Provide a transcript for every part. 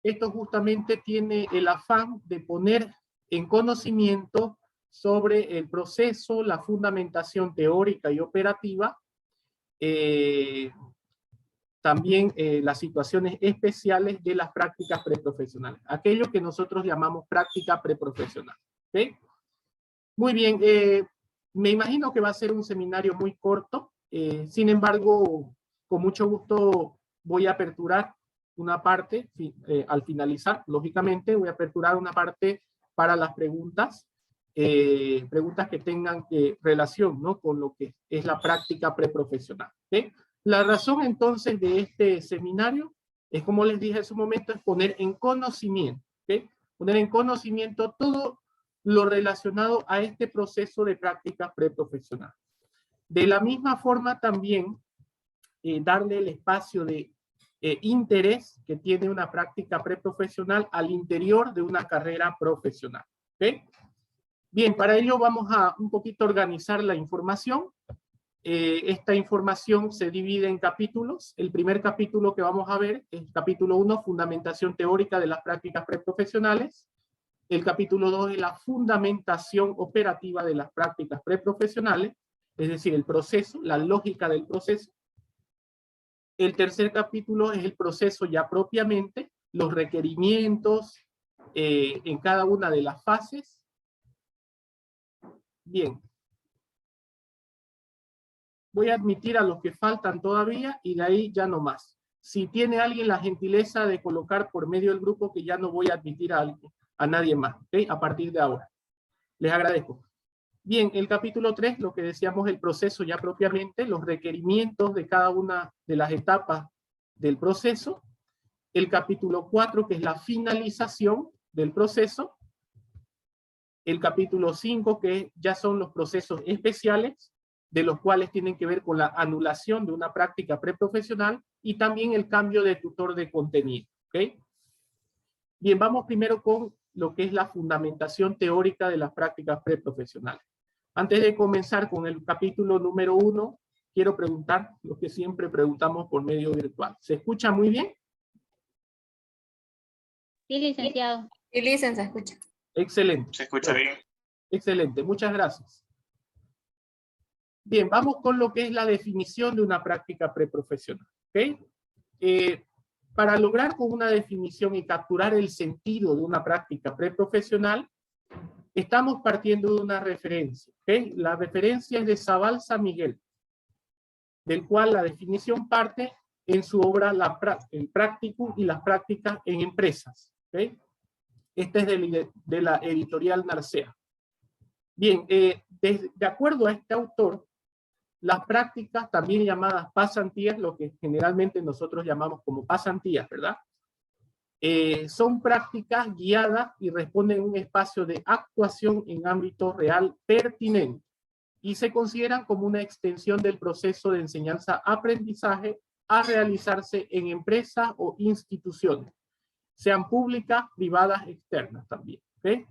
esto justamente tiene el afán de poner en conocimiento sobre el proceso, la fundamentación teórica y operativa, también las situaciones especiales de las prácticas preprofesionales, aquello que nosotros llamamos práctica preprofesional. ¿Okay? Muy bien, me imagino que va a ser un seminario muy corto, sin embargo, con mucho gusto voy a aperturar una parte, al finalizar, lógicamente, voy a aperturar una parte para las preguntas, preguntas que tengan relación, ¿no?, con lo que es la práctica preprofesional. ¿Okay? La razón entonces de este seminario es, como les dije en su momento, es poner en conocimiento, ¿okay? Poner en conocimiento todo lo relacionado a este proceso de práctica preprofesional. De la misma forma también darle el espacio de interés que tiene una práctica preprofesional al interior de una carrera profesional. ¿Okay? Bien, para ello vamos a un poquito organizar la información. Esta información se divide en capítulos. El primer capítulo que vamos a ver es el capítulo 1, Fundamentación Teórica de las Prácticas Preprofesionales. El capítulo 2 es la fundamentación operativa de las prácticas preprofesionales, es decir, el proceso, la lógica del proceso. El tercer capítulo es el proceso ya propiamente, los requerimientos en cada una de las fases. Bien. Voy a admitir a los que faltan todavía y de ahí ya no más. Si tiene alguien la gentileza de colocar por medio del grupo que ya no voy a admitir a nadie más, ¿okay? A partir de ahora. Les agradezco. Bien, el capítulo 3, lo que decíamos, el proceso ya propiamente, los requerimientos de cada una de las etapas del proceso. El capítulo 4, que es la finalización del proceso. El capítulo 5, que ya son los procesos especiales, de los cuales tienen que ver con la anulación de una práctica preprofesional y también el cambio de tutor de contenido. ¿Okay? Bien, vamos primero con lo que es la fundamentación teórica de las prácticas preprofesionales. Antes de comenzar con el capítulo número 1, quiero preguntar lo que siempre preguntamos por medio virtual. ¿Se escucha muy bien? Sí, licenciado. Sí, licenciado, se escucha. Excelente. Se escucha bien. Excelente, muchas gracias. Bien, vamos con lo que es la definición de una práctica preprofesional. ¿Okay? Para lograr con una definición y capturar el sentido de una práctica preprofesional, estamos partiendo de una referencia. ¿Okay? La referencia es de Zabal San Miguel, del cual la definición parte en su obra El Práctico y las prácticas en empresas. ¿Okay? Este es de la editorial Narcea. Bien, de acuerdo a este autor, las prácticas, también llamadas pasantías, lo que generalmente nosotros llamamos como pasantías, ¿verdad? Son prácticas guiadas y responden a un espacio de actuación en ámbito real pertinente y se consideran como una extensión del proceso de enseñanza-aprendizaje a realizarse en empresas o instituciones, sean públicas, privadas, externas también. ¿Okay?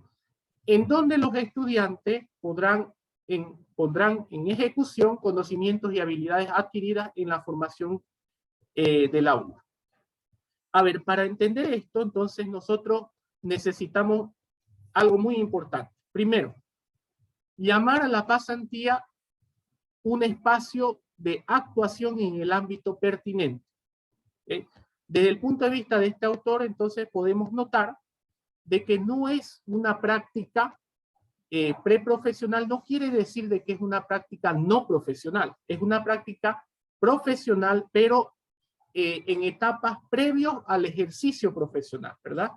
En donde los estudiantes pondrán en ejecución conocimientos y habilidades adquiridas en la formación del aula. A ver, para entender esto, entonces nosotros necesitamos algo muy importante. Primero, llamar a la pasantía un espacio de actuación en el ámbito pertinente. Desde el punto de vista de este autor, entonces podemos notar de que no es una práctica preprofesional, no quiere decir de que es una práctica no profesional, es una práctica profesional, pero en etapas previos al ejercicio profesional, ¿verdad?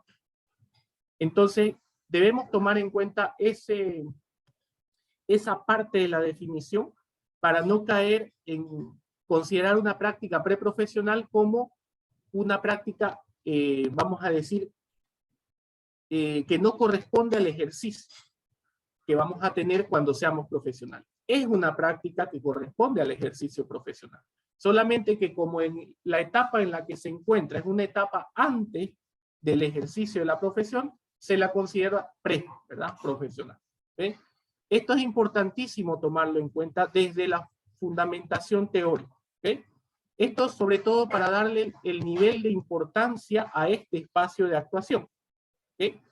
Entonces, debemos tomar en cuenta esa parte de la definición para no caer en considerar una práctica preprofesional como una práctica, vamos a decir, que no corresponde al ejercicio que vamos a tener cuando seamos profesionales. Es una práctica que corresponde al ejercicio profesional. Solamente que como en la etapa en la que se encuentra es una etapa antes del ejercicio de la profesión, se la considera ¿verdad? Profesional. ¿Sí? Esto es importantísimo tomarlo en cuenta desde la fundamentación teórica. ¿Sí? Esto sobre todo para darle el nivel de importancia a este espacio de actuación. ¿Okay?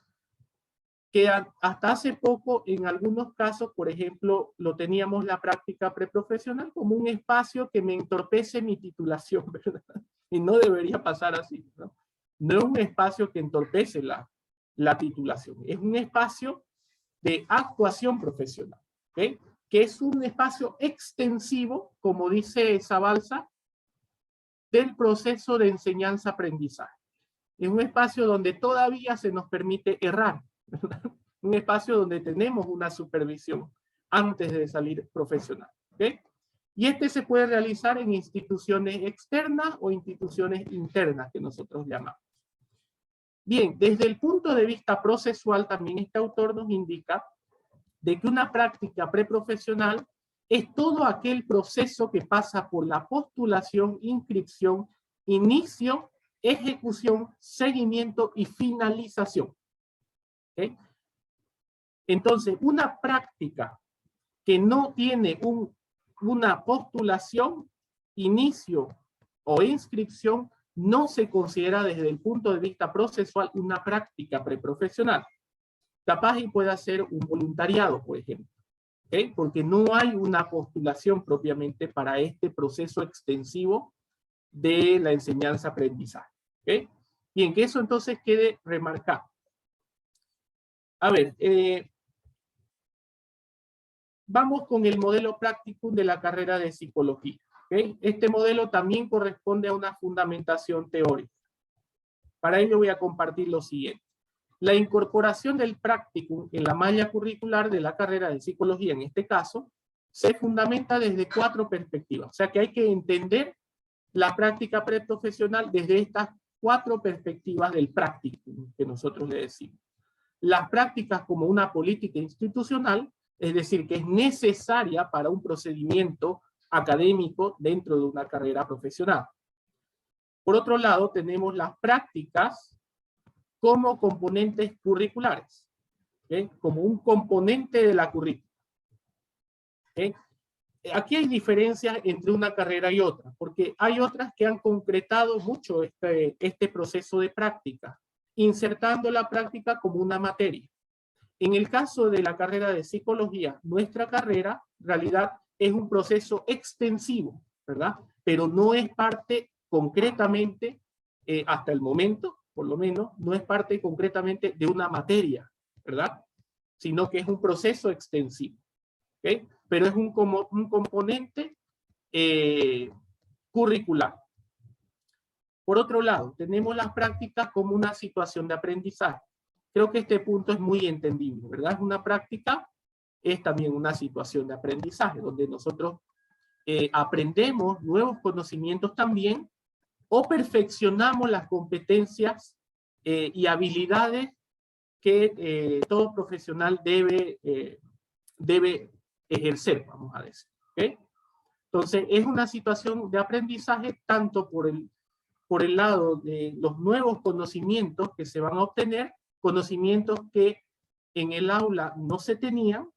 Que hasta hace poco, en algunos casos, por ejemplo, lo teníamos la práctica preprofesional como un espacio que me entorpece mi titulación, ¿verdad? Y no debería pasar así, ¿no? No es un espacio que entorpece la titulación, es un espacio de actuación profesional, ¿okay? Que es un espacio extensivo, como dice Zabalza, del proceso de enseñanza-aprendizaje. Es un espacio donde todavía se nos permite errar, ¿verdad? Un espacio donde tenemos una supervisión antes de salir profesional, ¿okay? Y este se puede realizar en instituciones externas o instituciones internas, que nosotros llamamos. Bien, desde el punto de vista procesual, también este autor nos indica de que una práctica preprofesional es todo aquel proceso que pasa por la postulación, inscripción, inicio, ejecución, seguimiento y finalización. ¿Okay? Entonces, una práctica que no tiene una postulación, inicio o inscripción, no se considera desde el punto de vista procesual una práctica preprofesional. Capaz y pueda ser un voluntariado, por ejemplo, ¿okay? Porque no hay una postulación propiamente para este proceso extensivo de la enseñanza-aprendizaje. ¿Okay? Bien, que eso entonces quede remarcado. A ver, vamos con el modelo práctico de la carrera de psicología. ¿Okay? Este modelo también corresponde a una fundamentación teórica. Para ello voy a compartir lo siguiente. La incorporación del practicum en la malla curricular de la carrera de psicología, en este caso, se fundamenta desde 4 perspectivas. O sea que hay que entender la práctica preprofesional desde estas 4 perspectivas del practicum que nosotros le decimos. Las prácticas como una política institucional, es decir, que es necesaria para un procedimiento académico dentro de una carrera profesional. Por otro lado, tenemos las prácticas como componentes curriculares, ¿okay? Como un componente de la currícula. ¿Okay? Aquí hay diferencias entre una carrera y otra, porque hay otras que han concretado mucho este proceso de práctica, insertando la práctica como una materia. En el caso de la carrera de psicología, nuestra carrera, en realidad, es un proceso extensivo, ¿verdad? Pero no es parte concretamente, hasta el momento, por lo menos, no es parte concretamente de una materia, ¿verdad? Sino que es un proceso extensivo, ¿okay? Pero es un componente curricular. Por otro lado, tenemos las prácticas como una situación de aprendizaje. Creo que este punto es muy entendible, ¿verdad? Es una práctica, es también una situación de aprendizaje, donde nosotros aprendemos nuevos conocimientos también, o perfeccionamos las competencias y habilidades que todo profesional debe ejercer, vamos a decir. ¿Okay? Entonces, es una situación de aprendizaje tanto por el lado de los nuevos conocimientos que se van a obtener, conocimientos que en el aula no se tenían,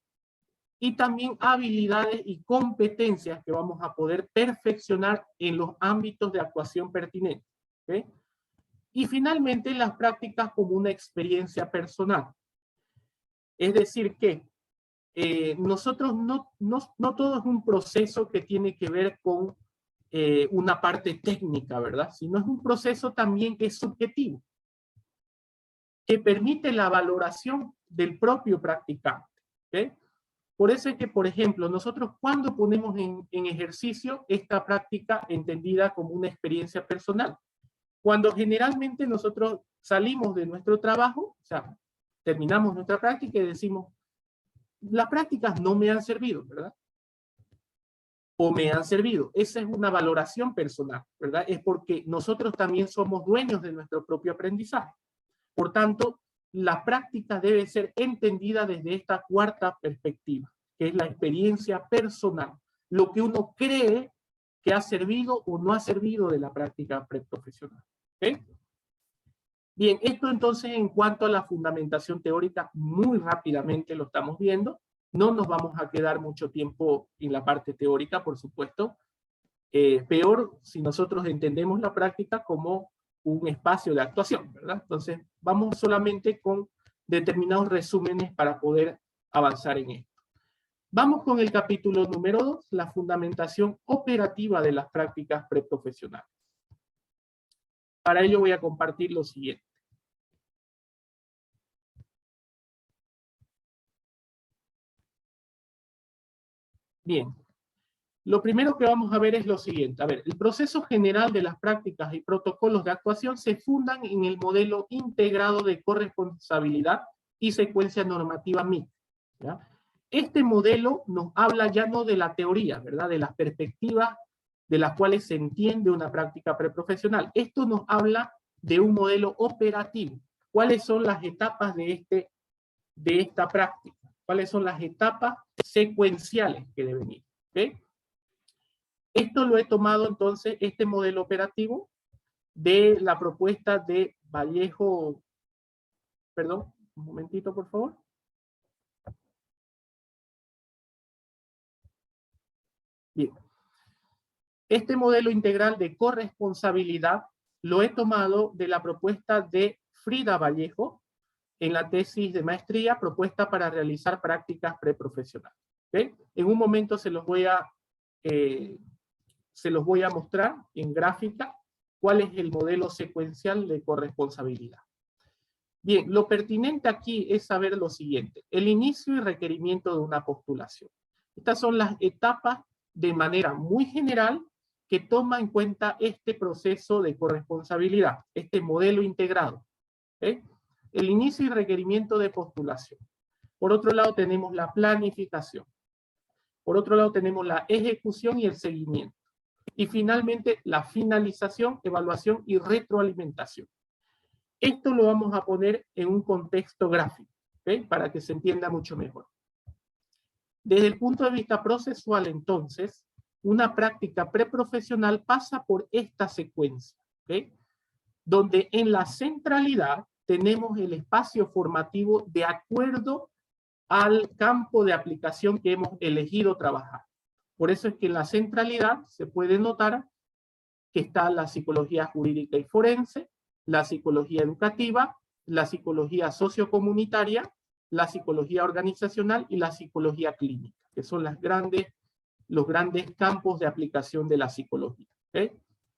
y también habilidades y competencias que vamos a poder perfeccionar en los ámbitos de actuación pertinentes. ¿Okay? Y finalmente, las prácticas como una experiencia personal. Es decir que nosotros no todo es un proceso que tiene que ver con una parte técnica, ¿verdad? Sino es un proceso también que es subjetivo, que permite la valoración del propio practicante. ¿Okay? Por eso es que, por ejemplo, nosotros cuando ponemos en ejercicio esta práctica entendida como una experiencia personal, cuando generalmente nosotros salimos de nuestro trabajo, o sea, terminamos nuestra práctica y decimos, las prácticas no me han servido, ¿verdad? O me han servido. Esa es una valoración personal, ¿verdad? Es porque nosotros también somos dueños de nuestro propio aprendizaje. Por tanto, la práctica debe ser entendida desde esta 4ª perspectiva, que es la experiencia personal. Lo que uno cree que ha servido o no ha servido de la práctica preprofesional. ¿Okay? Bien, esto entonces en cuanto a la fundamentación teórica, muy rápidamente lo estamos viendo. No nos vamos a quedar mucho tiempo en la parte teórica, por supuesto. Peor si nosotros entendemos la práctica como un espacio de actuación, ¿verdad? Entonces, vamos solamente con determinados resúmenes para poder avanzar en esto. Vamos con el capítulo número 2, la fundamentación operativa de las prácticas preprofesionales. Para ello voy a compartir lo siguiente. Bien, lo primero que vamos a ver es lo siguiente. A ver, el proceso general de las prácticas y protocolos de actuación se fundan en el modelo integrado de corresponsabilidad y secuencia normativa MIC, ¿ya? Este modelo nos habla ya no de la teoría, ¿verdad? De las perspectivas de las cuales se entiende una práctica preprofesional. Esto nos habla de un modelo operativo. ¿Cuáles son las etapas de esta práctica? ¿Cuáles son las etapas secuenciales que deben ir? ¿Okay? Esto lo he tomado entonces, este modelo operativo, de la propuesta de Vallejo. Perdón, un momentito por favor. Bien. Este modelo integral de corresponsabilidad lo he tomado de la propuesta de Frida Vallejo en la tesis de maestría, propuesta para realizar prácticas preprofesionales. ¿Okay? En un momento se los voy a mostrar en gráfica cuál es el modelo secuencial de corresponsabilidad. Bien, lo pertinente aquí es saber lo siguiente: el inicio y requerimiento de una postulación. Estas son las etapas de manera muy general que toma en cuenta este proceso de corresponsabilidad, este modelo integrado. ¿Okay? El inicio y requerimiento de postulación. Por otro lado tenemos la planificación. Por otro lado tenemos la ejecución y el seguimiento. Y finalmente la finalización, evaluación y retroalimentación. Esto lo vamos a poner en un contexto gráfico, ¿okay? Para que se entienda mucho mejor. Desde el punto de vista procesual, entonces, una práctica preprofesional pasa por esta secuencia, ¿okay? Donde en la centralidad tenemos el espacio formativo de acuerdo al campo de aplicación que hemos elegido trabajar. Por eso es que en la centralidad se puede notar que está la psicología jurídica y forense, la psicología educativa, la psicología sociocomunitaria, la psicología organizacional y la psicología clínica, que son los grandes campos de aplicación de la psicología. ¿Okay?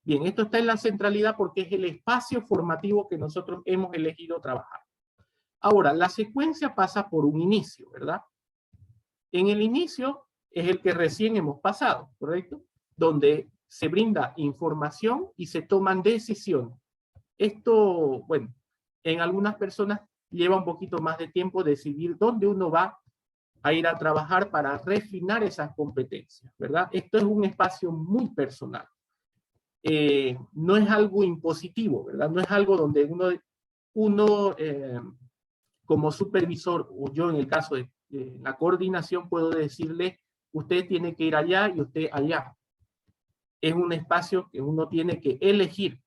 Bien, esto está en la centralidad porque es el espacio formativo que nosotros hemos elegido trabajar. Ahora, la secuencia pasa por un inicio, ¿verdad? En el inicio es el que recién hemos pasado, ¿correcto? Donde se brinda información y se toman decisiones. Esto, bueno, en algunas personas lleva un poquito más de tiempo decidir dónde uno va a ir a trabajar para refinar esas competencias, ¿verdad? Esto es un espacio muy personal. No es algo impositivo, ¿verdad? No es algo donde uno como supervisor, o yo en el caso de la coordinación, puedo decirle, usted tiene que ir allá y usted allá. Es un espacio que uno tiene que elegir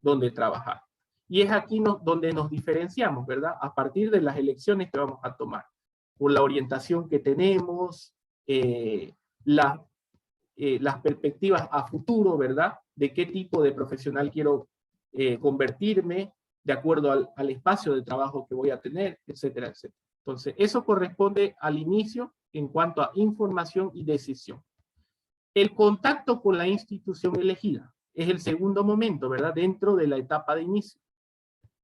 dónde trabajar. Y es aquí donde nos diferenciamos, ¿verdad? A partir de las elecciones que vamos a tomar. Por la orientación que tenemos, las perspectivas a futuro, ¿verdad? De qué tipo de profesional quiero convertirme, de acuerdo al espacio de trabajo que voy a tener, etcétera, etcétera. Entonces, eso corresponde al inicio en cuanto a información y decisión. El contacto con la institución elegida es el segundo momento, ¿verdad? Dentro de la etapa de inicio.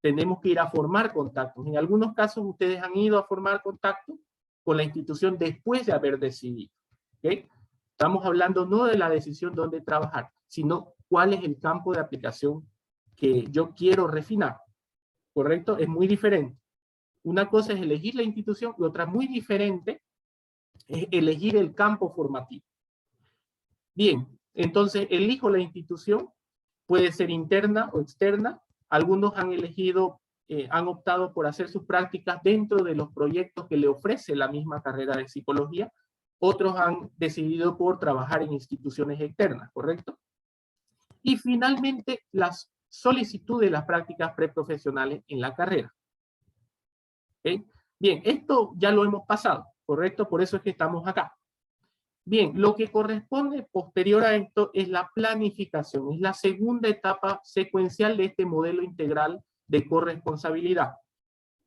Tenemos que ir a formar contactos. En algunos casos ustedes han ido a formar contacto con la institución después de haber decidido. ¿Okay? Estamos hablando no de la decisión dónde trabajar, sino cuál es el campo de aplicación que yo quiero refinar. ¿Correcto? Es muy diferente. Una cosa es elegir la institución y otra muy diferente es elegir el campo formativo. Bien, entonces elijo la institución, puede ser interna o externa. Algunos han elegido, han optado por hacer sus prácticas dentro de los proyectos que le ofrece la misma carrera de psicología. Otros han decidido por trabajar en instituciones externas, ¿correcto? Y finalmente, las solicitudes de las prácticas preprofesionales en la carrera. ¿Okay? Bien, esto ya lo hemos pasado, ¿correcto? Por eso es que estamos acá. Bien, lo que corresponde posterior a esto es la planificación, es la segunda etapa secuencial de este modelo integral de corresponsabilidad.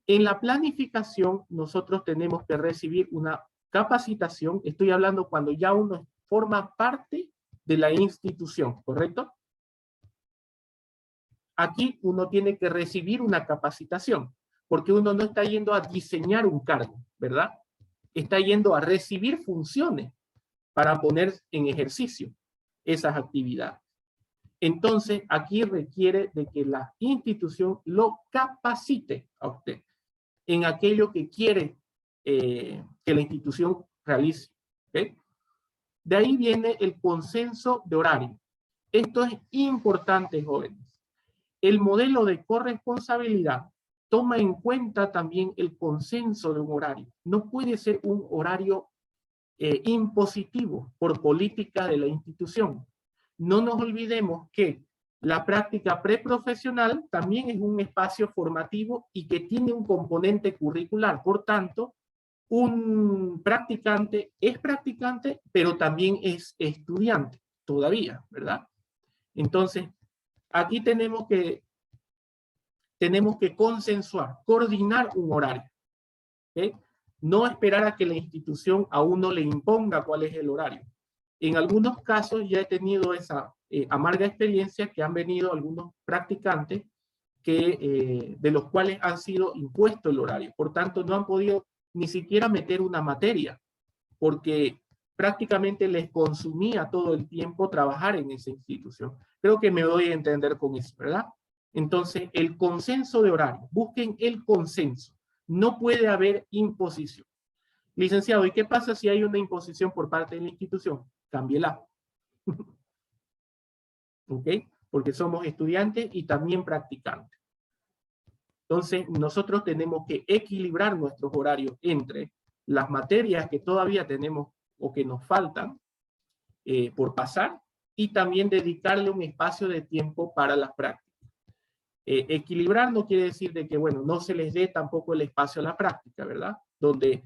En la planificación nosotros tenemos que recibir una capacitación, estoy hablando cuando ya uno forma parte de la institución, ¿correcto? Aquí uno tiene que recibir una capacitación, porque uno no está yendo a diseñar un cargo, ¿verdad? Está yendo a recibir funciones para poner en ejercicio esas actividades. Entonces, aquí requiere de que la institución lo capacite a usted en aquello que quiere que la institución realice. ¿Okay? De ahí viene el consenso de horario. Esto es importante, jóvenes. El modelo de corresponsabilidad toma en cuenta también el consenso de un horario. No puede ser un horario impositivo por política de la institución. No nos olvidemos que la práctica preprofesional también es un espacio formativo y que tiene un componente curricular. Por tanto, un practicante es practicante, pero también es estudiante todavía, ¿verdad? Entonces, aquí tenemos que consensuar, coordinar un horario. ¿Okay? No esperar a que la institución a uno le imponga cuál es el horario. En algunos casos ya he tenido esa amarga experiencia que han venido algunos practicantes de los cuales han sido impuesto el horario. Por tanto, no han podido ni siquiera meter una materia, porque prácticamente les consumía todo el tiempo trabajar en esa institución. Creo que me doy a entender con eso, ¿verdad? Entonces, el consenso de horario. Busquen el consenso. No puede haber imposición. Licenciado, ¿y qué pasa si hay una imposición por parte de la institución? Cámbiela. ¿Ok? Porque somos estudiantes y también practicantes. Entonces, nosotros tenemos que equilibrar nuestros horarios entre las materias que todavía tenemos o que nos faltan por pasar y también dedicarle un espacio de tiempo para las prácticas. Equilibrar no quiere decir de que, bueno, no se les dé tampoco el espacio a la práctica, ¿verdad? Donde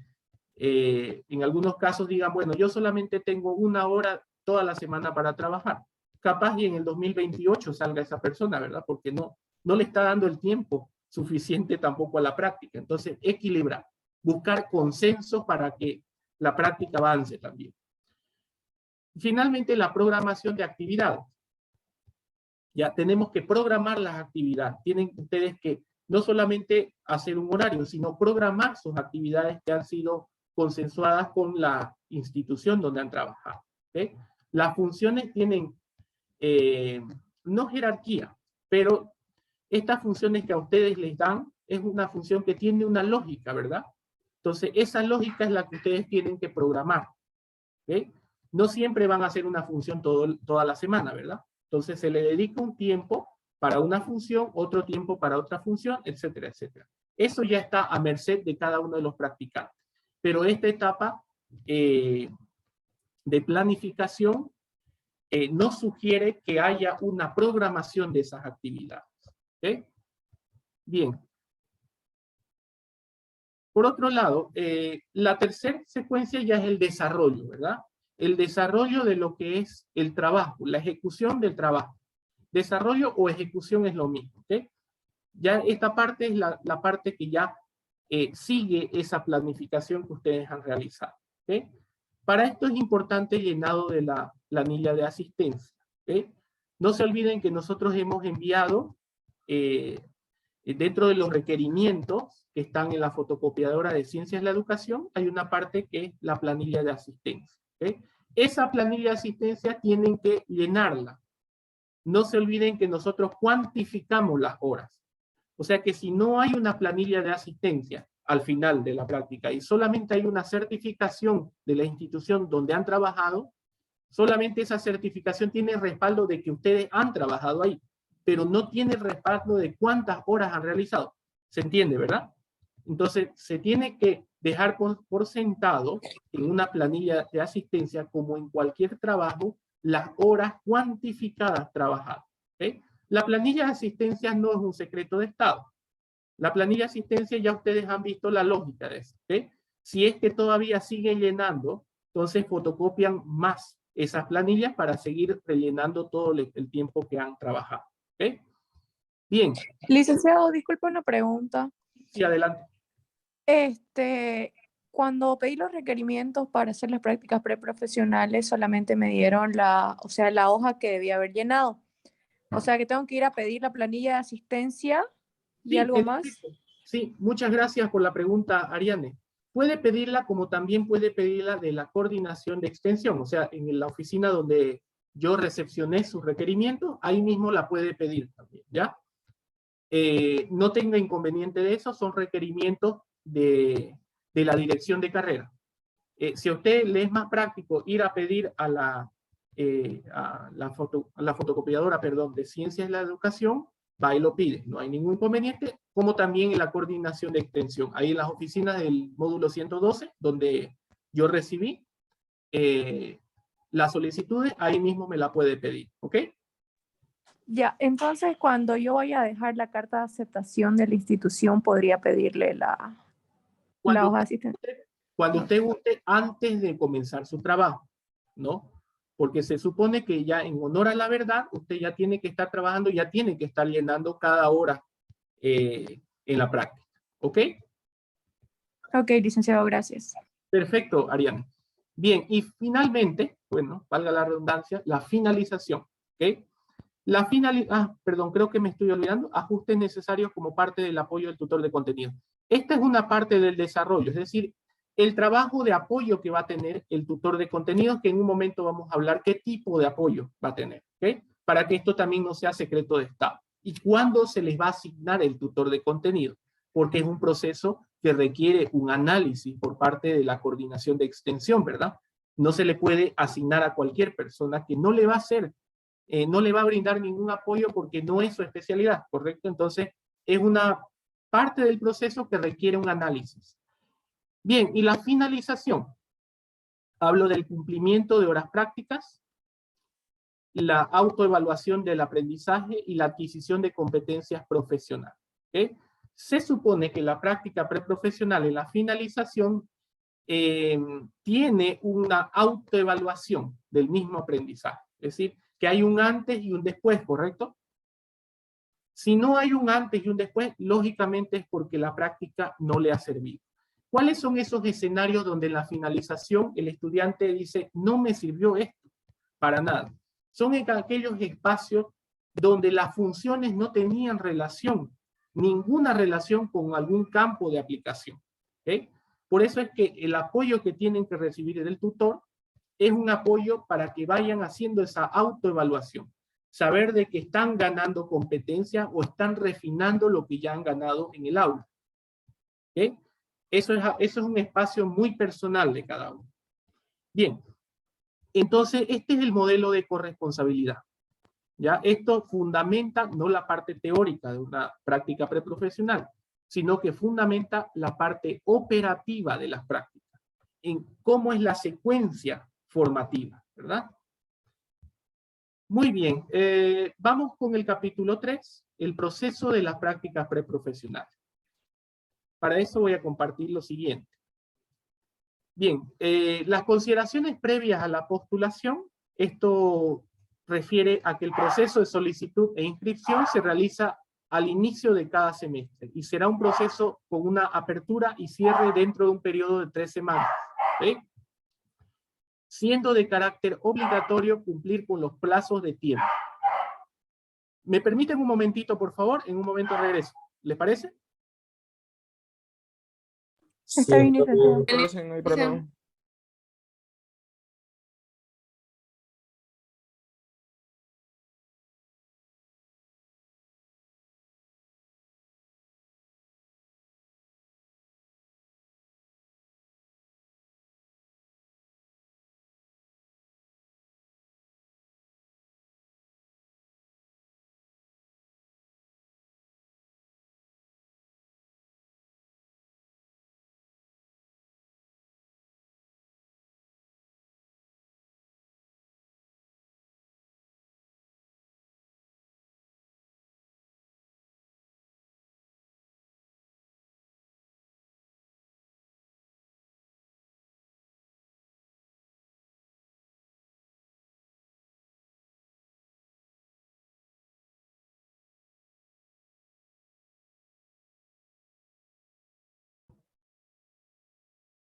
en algunos casos digan, bueno, yo solamente tengo 1 hora toda la semana para trabajar. Capaz y en el 2028 salga esa persona, ¿verdad? Porque no le está dando el tiempo suficiente tampoco a la práctica. Entonces, equilibrar, buscar consenso para que la práctica avance también. Finalmente, la programación de actividades. Ya tenemos que programar las actividades. Tienen ustedes que no solamente hacer un horario, sino programar sus actividades que han sido consensuadas con la institución donde han trabajado. ¿Okay? Las funciones tienen no jerarquía, pero estas funciones que a ustedes les dan es una función que tiene una lógica, ¿verdad? Entonces, esa lógica es la que ustedes tienen que programar. ¿Okay? No siempre van a hacer una función toda la semana, ¿verdad? Entonces se le dedica un tiempo para una función, otro tiempo para otra función, etcétera, etcétera. Eso ya está a merced de cada uno de los practicantes. Pero esta etapa de planificación nos sugiere que haya una programación de esas actividades. ¿Okay? Bien. Por otro lado, la tercera secuencia ya es el desarrollo, ¿verdad? El desarrollo de lo que es el trabajo, la ejecución del trabajo. Desarrollo o ejecución es lo mismo, ¿ok? Ya esta parte es la parte que ya sigue esa planificación que ustedes han realizado, ¿ok? Para esto es importante el llenado de la planilla de asistencia, ¿ok? No se olviden que nosotros hemos enviado dentro de los requerimientos que están en la fotocopiadora de Ciencias de la Educación, hay una parte que es la planilla de asistencia, ¿ok? Esa planilla de asistencia tienen que llenarla. No se olviden que nosotros cuantificamos las horas. O sea que si no hay una planilla de asistencia al final de la práctica y solamente hay una certificación de la institución donde han trabajado, solamente esa certificación tiene respaldo de que ustedes han trabajado ahí, pero no tiene respaldo de cuántas horas han realizado. ¿Se entiende, verdad? Entonces, se tiene que dejar por sentado en una planilla de asistencia, como en cualquier trabajo, las horas cuantificadas trabajadas. ¿Okay? La planilla de asistencia no es un secreto de Estado. La planilla de asistencia ya ustedes han visto la lógica de eso. ¿Okay? Si es que todavía siguen llenando entonces fotocopian más esas planillas para seguir rellenando todo el tiempo que han trabajado. ¿Ok? Bien. Licenciado, disculpe una pregunta. Sí, adelante. Cuando pedí los requerimientos para hacer las prácticas preprofesionales, solamente me dieron la hoja que debía haber llenado. O sea que tengo que ir a pedir la planilla de asistencia y Sí, algo más. Sí, muchas gracias por la pregunta, Ariane. Puede pedirla como también puede pedirla de la coordinación de extensión, o sea, en la oficina donde yo recepcioné sus requerimientos, ahí mismo la puede pedir también, ¿ya? No tenga inconveniente de eso, son requerimientos de la dirección de carrera. Si a usted le es más práctico ir a pedir a la fotocopiadora, perdón, de Ciencias de la Educación, va y lo pide, no hay ningún inconveniente, como también en la coordinación de extensión. Ahí en las oficinas del módulo 112, donde yo recibí las solicitudes, ahí mismo me la puede pedir, ¿ok? Ya, entonces cuando yo vaya a dejar la carta de aceptación de la institución, podría pedirle la Cuando hoja de asistencia. Cuando usted guste antes de comenzar su trabajo, ¿no? Porque se supone que ya en honor a la verdad, usted ya tiene que estar trabajando, ya tiene que estar llenando cada hora en la práctica. ¿Ok? Ok, licenciado, gracias. Perfecto, Ariana. Bien, y finalmente, bueno, valga la redundancia, la finalización. ¿Ok? Perdón, creo que me estoy olvidando. Ajustes necesarios como parte del apoyo del tutor de contenido. Esta es una parte del desarrollo, es decir, el trabajo de apoyo que va a tener el tutor de contenidos, que en un momento vamos a hablar qué tipo de apoyo va a tener, ¿ok? Para que esto también no sea secreto de Estado. ¿Y cuándo se les va a asignar el tutor de contenido? Porque es un proceso que requiere un análisis por parte de la coordinación de extensión, ¿verdad? No se le puede asignar a cualquier persona que no le va a hacer no le va a brindar ningún apoyo porque no es su especialidad, ¿correcto? Entonces, es una parte del proceso que requiere un análisis. Bien, y la finalización. Hablo del cumplimiento de horas prácticas, la autoevaluación del aprendizaje y la adquisición de competencias profesionales. ¿Okay? Se supone que la práctica preprofesional en la finalización tiene una autoevaluación del mismo aprendizaje. Es decir, que hay un antes y un después, ¿correcto? Si no hay un antes y un después, lógicamente es porque la práctica no le ha servido. ¿Cuáles son esos escenarios donde en la finalización el estudiante dice, no me sirvió esto? Para nada. Son en aquellos espacios donde las funciones no tenían relación, ninguna relación con algún campo de aplicación. ¿Okay? Por eso es que el apoyo que tienen que recibir del tutor es un apoyo para que vayan haciendo esa autoevaluación. Saber de que están ganando competencia o están refinando lo que ya han ganado en el aula. ¿Okay? Eso es un espacio muy personal de cada uno. Bien, entonces este es el modelo de corresponsabilidad. ¿Ya? Esto fundamenta no la parte teórica de una práctica preprofesional, sino que fundamenta la parte operativa de las prácticas, en cómo es la secuencia formativa, ¿verdad? Muy bien, vamos con el capítulo 3, el proceso de las prácticas preprofesionales. Para eso voy a compartir lo siguiente. Bien, las consideraciones previas a la postulación, esto refiere a que el proceso de solicitud e inscripción se realiza al inicio de cada semestre y será un proceso con una apertura y cierre dentro de un periodo de 3 semanas. ¿Sí? Siendo de carácter obligatorio cumplir con los plazos de tiempo. ¿Me permiten un momentito, por favor? En un momento regreso. ¿Les parece? Está bien, licenciado. No hay problema.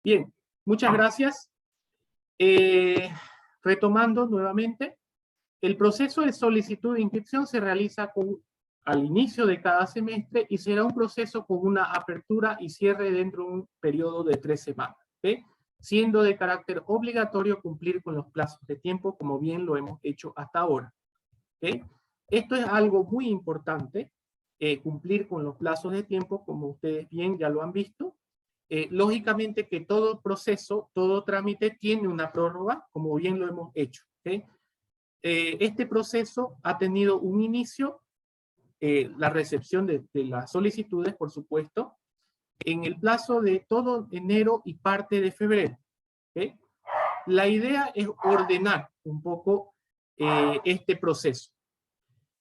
Bien, muchas gracias. Retomando nuevamente, el proceso de solicitud de inscripción se realiza al inicio de cada semestre y será un proceso con una apertura y cierre dentro de un periodo de 3 semanas, ¿okay? Siendo de carácter obligatorio cumplir con los plazos de tiempo, como bien lo hemos hecho hasta ahora, ¿okay? Esto es algo muy importante, cumplir con los plazos de tiempo, como ustedes bien ya lo han visto. Lógicamente que todo proceso, todo trámite tiene una prórroga, como bien lo hemos hecho, ¿okay? Este proceso ha tenido un inicio, la recepción de las solicitudes, por supuesto, en el plazo de todo enero y parte de febrero, ¿okay? La idea es ordenar un poco este proceso.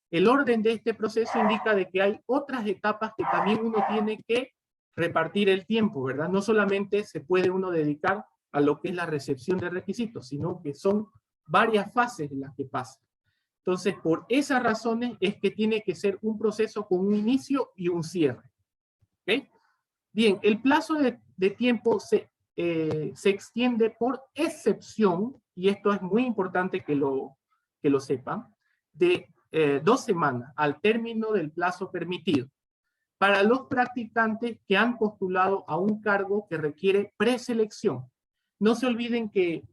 El orden de este proceso indica de que hay otras etapas que también uno tiene que repartir el tiempo, ¿verdad? No solamente se puede uno dedicar a lo que es la recepción de requisitos, sino que son varias fases en las que pasa. Entonces, por esas razones es que tiene que ser un proceso con un inicio y un cierre. ¿Okay? Bien, el plazo de tiempo se extiende por excepción, y esto es muy importante que lo sepan, de 2 semanas al término del plazo permitido, para los practicantes que han postulado a un cargo que requiere preselección. No se olviden que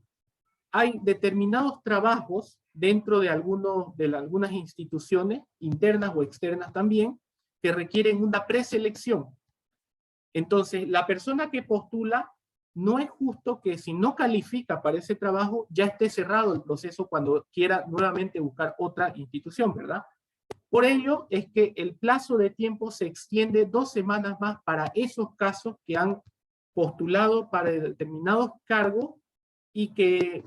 hay determinados trabajos dentro de algunas instituciones, internas o externas también, que requieren una preselección. Entonces, la persona que postula, no es justo que si no califica para ese trabajo, ya esté cerrado el proceso cuando quiera nuevamente buscar otra institución, ¿verdad? Por ello es que el plazo de tiempo se extiende 2 semanas más para esos casos que han postulado para determinados cargos y que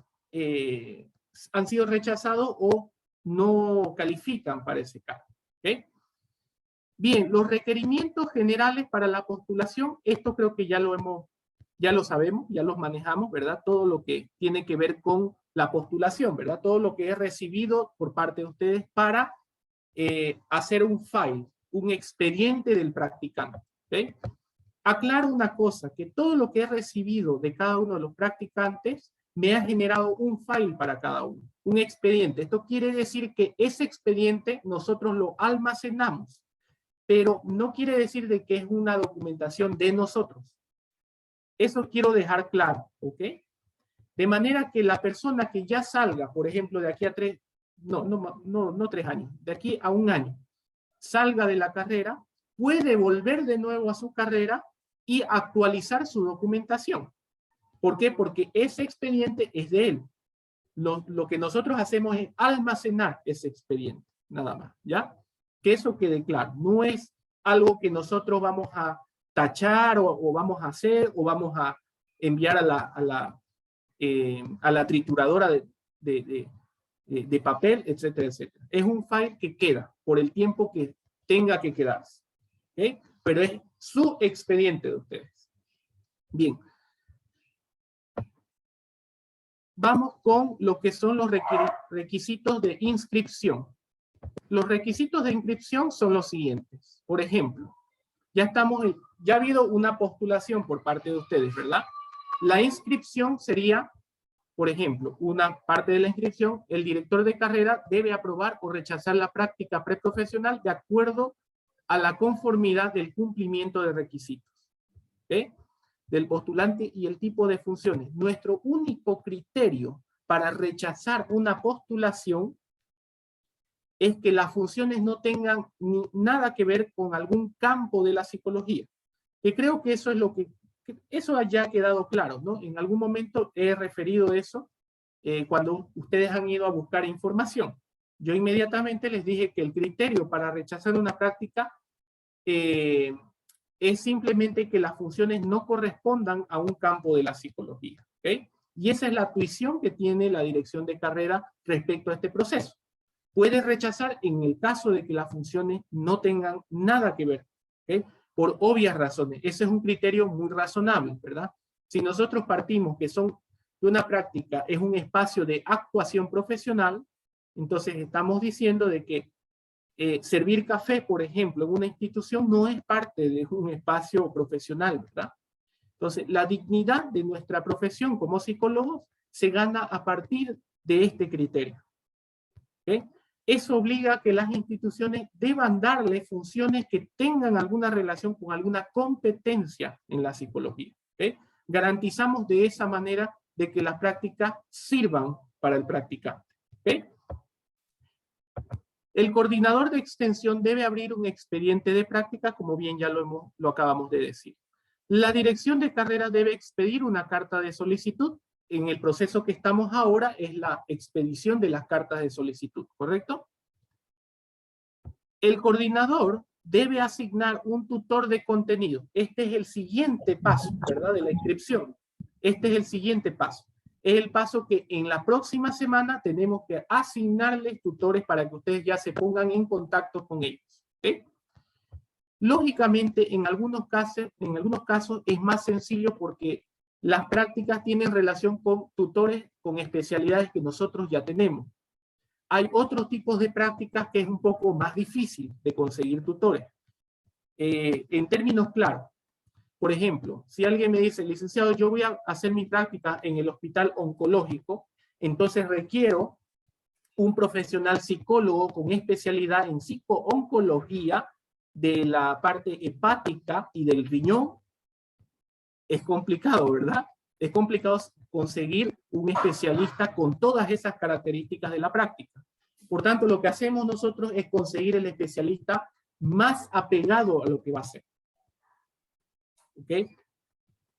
han sido rechazados o no califican para ese cargo. ¿Okay? Bien, los requerimientos generales para la postulación, esto creo que ya lo sabemos, ya los manejamos, ¿verdad? Todo lo que tiene que ver con la postulación, ¿verdad? Todo lo que es recibido por parte de ustedes para hacer un file, un expediente del practicante. ¿Okay? Aclaro una cosa, que todo lo que he recibido de cada uno de los practicantes me ha generado un file para cada uno, un expediente. Esto quiere decir que ese expediente nosotros lo almacenamos, pero no quiere decir de que es una documentación de nosotros. Eso quiero dejar claro, ¿ok? De manera que la persona que ya salga, por ejemplo, de aquí a 3 años, de aquí a 1 año, salga de la carrera, puede volver de nuevo a su carrera y actualizar su documentación. ¿Por qué? Porque ese expediente es de él. Lo que nosotros hacemos es almacenar ese expediente, nada más, ¿ya? Que eso quede claro. No es algo que nosotros vamos a tachar o vamos a hacer o vamos a enviar a la trituradora de papel, etcétera, etcétera. Es un file que queda por el tiempo que tenga que quedarse. ¿Okay? Pero es su expediente de ustedes. Bien. Vamos con lo que son los requisitos de inscripción. Los requisitos de inscripción son los siguientes. Por ejemplo, ya ha habido una postulación por parte de ustedes, ¿verdad? La inscripción sería, por ejemplo, una parte de la inscripción, el director de carrera debe aprobar o rechazar la práctica preprofesional de acuerdo a la conformidad del cumplimiento de requisitos, ¿okay? Del postulante y el tipo de funciones. Nuestro único criterio para rechazar una postulación es que las funciones no tengan nada que ver con algún campo de la psicología. Que creo que eso es eso ya ha quedado claro, ¿no? En algún momento he referido eso cuando ustedes han ido a buscar información. Yo inmediatamente les dije que el criterio para rechazar una práctica es simplemente que las funciones no correspondan a un campo de la psicología. ¿Okay? Y esa es la tuición que tiene la dirección de carrera respecto a este proceso. Puede rechazar en el caso de que las funciones no tengan nada que ver, ¿okay? Por obvias razones. Ese es un criterio muy razonable, ¿verdad? Si nosotros partimos que una práctica es un espacio de actuación profesional, entonces estamos diciendo de que servir café, por ejemplo, en una institución no es parte de un espacio profesional, ¿verdad? Entonces, la dignidad de nuestra profesión como psicólogos se gana a partir de este criterio. ¿Okay? Eso obliga a que las instituciones deban darle funciones que tengan alguna relación con alguna competencia en la psicología. ¿Okay? Garantizamos de esa manera de que las prácticas sirvan para el practicante. ¿Okay? El coordinador de extensión debe abrir un expediente de práctica, como bien ya lo acabamos de decir. La dirección de carrera debe expedir una carta de solicitud. En el proceso que estamos ahora es la expedición de las cartas de solicitud, ¿correcto? El coordinador debe asignar un tutor de contenido. Este es el siguiente paso, ¿verdad? De la inscripción. Este es el siguiente paso. Es el paso que en la próxima semana tenemos que asignarles tutores para que ustedes ya se pongan en contacto con ellos. ¿Okay? Lógicamente, en algunos casos es más sencillo porque las prácticas tienen relación con tutores con especialidades que nosotros ya tenemos. Hay otros tipos de prácticas que es un poco más difícil de conseguir tutores. En términos claros, por ejemplo, si alguien me dice, licenciado, yo voy a hacer mi práctica en el hospital oncológico, entonces requiero un profesional psicólogo con especialidad en psico-oncología de la parte hepática y del riñón. Es complicado, ¿verdad? Es complicado conseguir un especialista con todas esas características de la práctica. Por tanto, lo que hacemos nosotros es conseguir el especialista más apegado a lo que va a hacer. ¿Ok?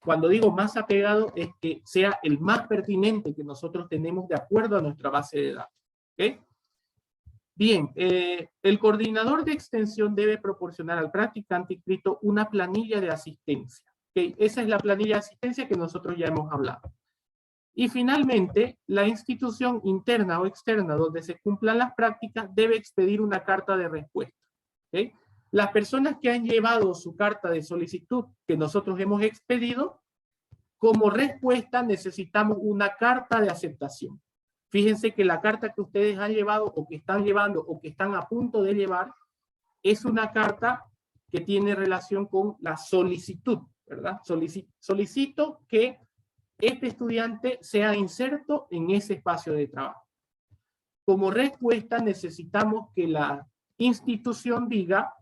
Cuando digo más apegado es que sea el más pertinente que nosotros tenemos de acuerdo a nuestra base de datos. ¿Ok? Bien, el coordinador de extensión debe proporcionar al practicante inscrito una planilla de asistencia. ¿Okay? Esa es la planilla de asistencia que nosotros ya hemos hablado. Y finalmente, la institución interna o externa donde se cumplan las prácticas debe expedir una carta de respuesta. ¿Okay? Las personas que han llevado su carta de solicitud que nosotros hemos expedido, como respuesta necesitamos una carta de aceptación. Fíjense que la carta que ustedes han llevado o que están llevando o que están a punto de llevar es una carta que tiene relación con la solicitud, ¿verdad? Solicito que este estudiante sea inserto en ese espacio de trabajo. Como respuesta necesitamos que la institución diga,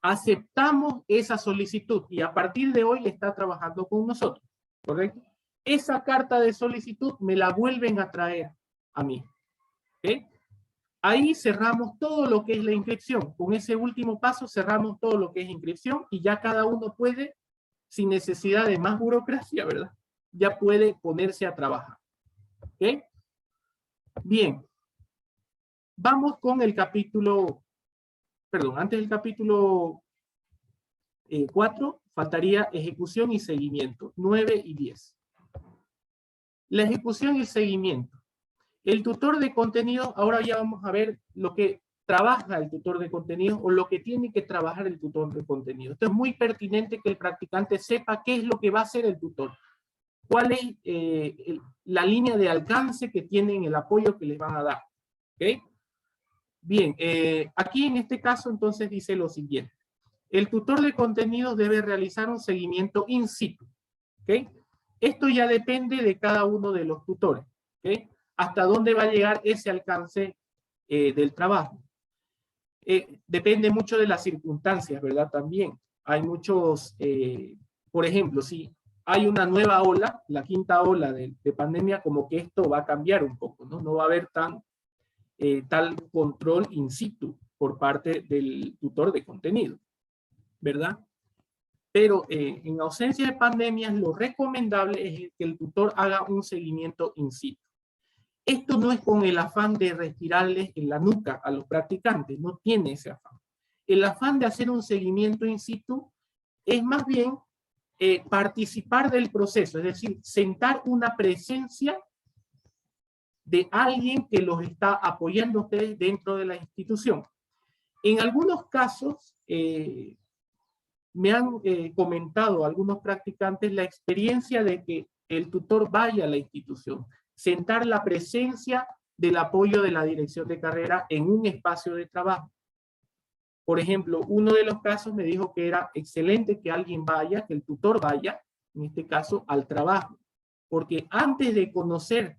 aceptamos esa solicitud y a partir de hoy está trabajando con nosotros, ¿correcto? Esa carta de solicitud me la vuelven a traer a mí. ¿Okay? Ahí cerramos todo lo que es la inscripción. Con ese último paso cerramos todo lo que es inscripción y ya cada uno puede, sin necesidad de más burocracia, ¿verdad? Ya puede ponerse a trabajar. ¿Okay? Bien. Vamos con el capítulo, perdón, antes del capítulo 4, faltaría ejecución y seguimiento, 9 y 10. La ejecución y el seguimiento. El tutor de contenido, ahora ya vamos a ver lo que trabaja el tutor de contenido o lo que tiene que trabajar el tutor de contenido. Esto es muy pertinente que el practicante sepa qué es lo que va a hacer el tutor. Cuál es la línea de alcance que tienen, el apoyo que les van a dar. ¿Okay? Bien, aquí en este caso entonces dice lo siguiente. El tutor de contenidos debe realizar un seguimiento in situ. ¿Okay? Esto ya depende de cada uno de los tutores. ¿Okay? Hasta dónde va a llegar ese alcance del trabajo. Depende mucho de las circunstancias, ¿verdad? También hay muchos, por ejemplo, si hay una nueva ola, la quinta ola de pandemia, como que esto va a cambiar un poco, ¿no? No va a haber tal control in situ por parte del tutor de contenido, ¿verdad? Pero en ausencia de pandemias, lo recomendable es que el tutor haga un seguimiento in situ. Esto no es con el afán de respirarles en la nuca a los practicantes, no tiene ese afán. El afán de hacer un seguimiento in situ es más bien participar del proceso, es decir, sentar una presencia de alguien que los está apoyando a ustedes dentro de la institución. En algunos casos, me han comentado algunos practicantes la experiencia de que el tutor vaya a la institución, sentar la presencia del apoyo de la dirección de carrera en un espacio de trabajo. Por ejemplo, uno de los casos me dijo que era excelente que alguien vaya, que el tutor vaya, en este caso, al trabajo. Porque antes de conocer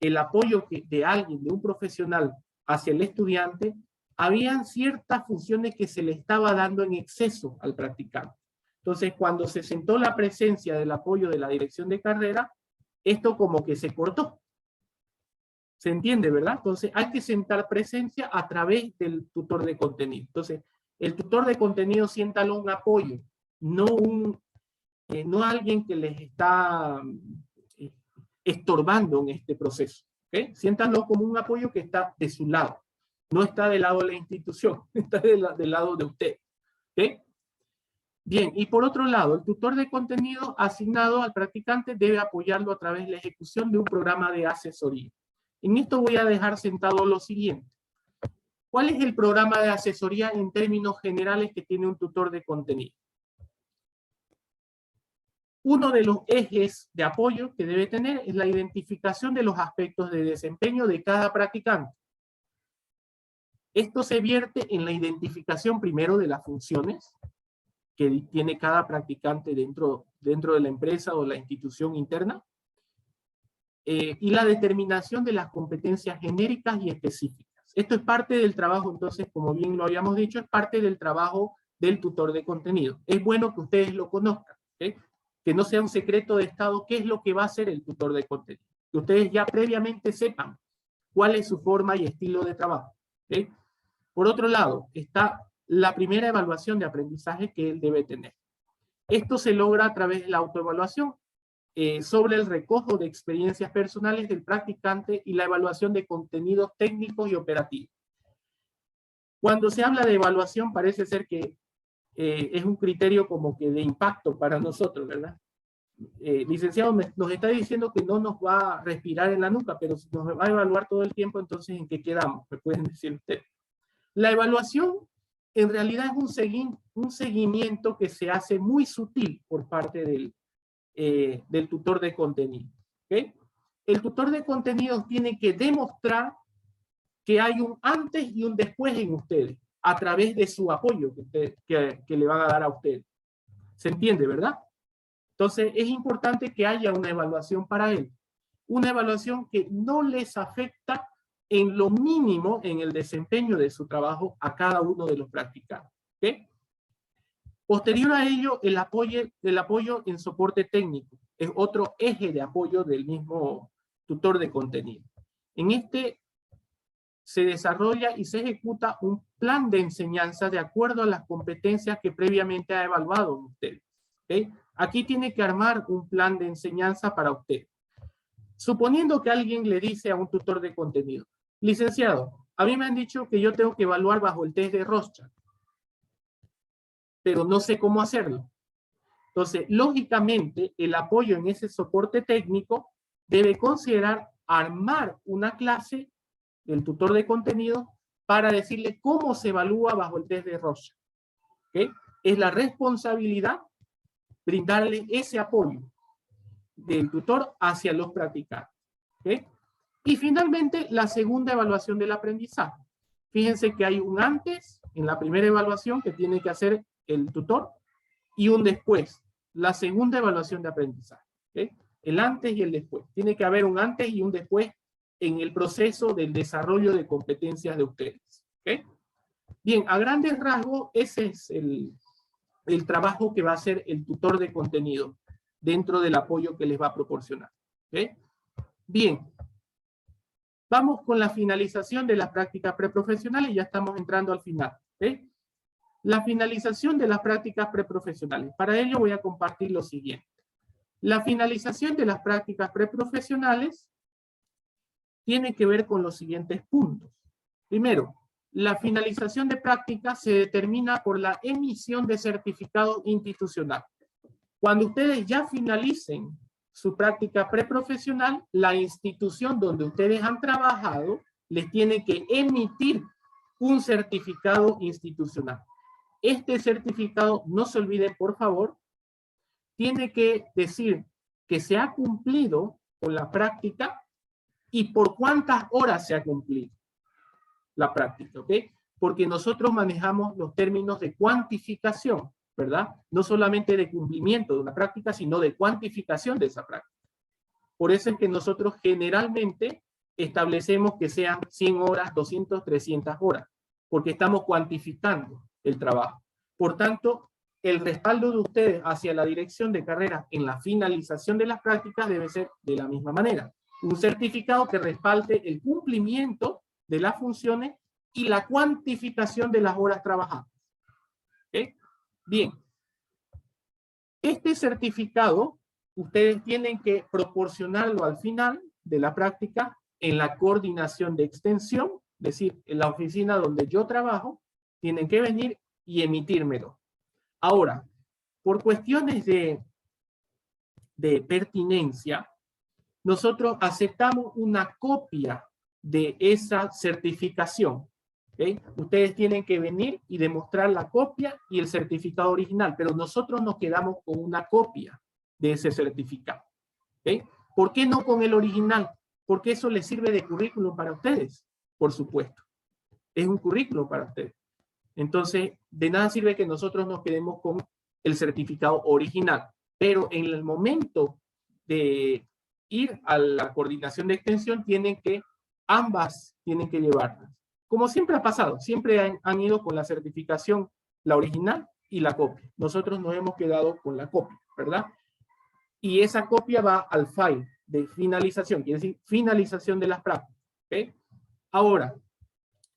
el apoyo de alguien, de un profesional hacia el estudiante, habían ciertas funciones que se le estaba dando en exceso al practicante. Entonces, cuando se sentó la presencia del apoyo de la dirección de carrera, esto como que se cortó. ¿Se entiende, verdad? Entonces, hay que sentar presencia a través del tutor de contenido. Entonces, el tutor de contenido siéntalo un apoyo, no alguien que les está estorbando en este proceso. ¿Okay? Siéntanlo como un apoyo que está de su lado. No está del lado de la institución, está del lado de usted. ¿Okay? Bien, y por otro lado, el tutor de contenido asignado al practicante debe apoyarlo a través de la ejecución de un programa de asesoría. En esto voy a dejar sentado lo siguiente. ¿Cuál es el programa de asesoría en términos generales que tiene un tutor de contenido? Uno de los ejes de apoyo que debe tener es la identificación de los aspectos de desempeño de cada practicante. Esto se vierte en la identificación primero de las funciones que tiene cada practicante dentro de la empresa o la institución interna, y la determinación de las competencias genéricas y específicas. Esto es parte del trabajo, entonces, como bien lo habíamos dicho, es parte del trabajo del tutor de contenido. Es bueno que ustedes lo conozcan, ¿okay? Que no sea un secreto de Estado qué es lo que va a hacer el tutor de contenido. Que ustedes ya previamente sepan cuál es su forma y estilo de trabajo. ¿Okay? Por otro lado, está la primera evaluación de aprendizaje que él debe tener. Esto se logra a través de la autoevaluación sobre el recojo de experiencias personales del practicante y la evaluación de contenidos técnicos y operativos. Cuando se habla de evaluación, parece ser que es un criterio como que de impacto para nosotros, ¿verdad? Licenciado, nos está diciendo que no nos va a respirar en la nuca, pero si nos va a evaluar todo el tiempo, entonces ¿en qué quedamos? ¿Me pueden decir ustedes? La evaluación en realidad es un seguimiento que se hace muy sutil por parte del tutor de contenido. ¿Okay? El tutor de contenidos tiene que demostrar que hay un antes y un después en ustedes, a través de su apoyo que le van a dar a ustedes. ¿Se entiende, verdad? Entonces, es importante que haya una evaluación para él. Una evaluación que no les afecta en lo mínimo en el desempeño de su trabajo a cada uno de los practicantes. ¿Okay? Posterior a ello, el apoyo en soporte técnico es otro eje de apoyo del mismo tutor de contenido. En este se desarrolla y se ejecuta un plan de enseñanza de acuerdo a las competencias que previamente ha evaluado usted. ¿Okay? Aquí tiene que armar un plan de enseñanza para usted. Suponiendo que alguien le dice a un tutor de contenido, licenciado, a mí me han dicho que yo tengo que evaluar bajo el test de Rorschach, pero no sé cómo hacerlo. Entonces, lógicamente, el apoyo en ese soporte técnico debe considerar armar una clase del tutor de contenido para decirle cómo se evalúa bajo el test de Rorschach. ¿Okay? Es la responsabilidad brindarle ese apoyo del tutor hacia los practicantes. ¿Okay? Y finalmente, la segunda evaluación del aprendizaje. Fíjense que hay un antes en la primera evaluación que tiene que hacer el tutor y un después, la segunda evaluación de aprendizaje. ¿Okay? El antes y el después. Tiene que haber un antes y un después en el proceso del desarrollo de competencias de ustedes. ¿Okay? Bien, a grandes rasgos, ese es el trabajo que va a hacer el tutor de contenido dentro del apoyo que les va a proporcionar. ¿Okay? Bien, vamos con la finalización de las prácticas preprofesionales, ya estamos entrando al final. ¿Okay? La finalización de las prácticas preprofesionales. Para ello voy a compartir lo siguiente. La finalización de las prácticas preprofesionales tiene que ver con los siguientes puntos. Primero, la finalización de prácticas se determina por la emisión de certificado institucional. Cuando ustedes ya finalicen su práctica preprofesional, la institución donde ustedes han trabajado les tiene que emitir un certificado institucional. Este certificado, no se olviden por favor, tiene que decir que se ha cumplido con la práctica y por cuántas horas se ha cumplido la práctica, ¿ok? porque nosotros manejamos los términos de cuantificación, ¿verdad? No solamente de cumplimiento de una práctica, sino de cuantificación de esa práctica. Por eso es que nosotros generalmente establecemos que sean 100 horas, 200, 300 horas, porque estamos cuantificando el trabajo. Por tanto, el respaldo de ustedes hacia la dirección de carrera en la finalización de las prácticas debe ser de la misma manera. Un certificado que respalde el cumplimiento de las funciones y la cuantificación de las horas trabajadas. ¿Okay? Bien. Este certificado, ustedes tienen que proporcionarlo al final de la práctica en la coordinación de extensión, es decir, en la oficina donde yo trabajo, tienen que venir y emitírmelo. Ahora, por cuestiones de pertinencia, nosotros aceptamos una copia de esa certificación. ¿Okay? Ustedes tienen que venir y demostrar la copia y el certificado original, pero nosotros nos quedamos con una copia de ese certificado. ¿Okay? ¿Por qué no con el original? Porque eso les sirve de currículum para ustedes, por supuesto. Es un currículum para ustedes. Entonces, de nada sirve que nosotros nos quedemos con el certificado original. Pero en el momento de ir a la coordinación de extensión, ambas tienen que llevarlas. Como siempre ha pasado, siempre han ido con la certificación, la original y la copia. Nosotros nos hemos quedado con la copia, ¿verdad? Y esa copia va al file de finalización, quiere decir finalización de las prácticas. ¿Okay? Ahora,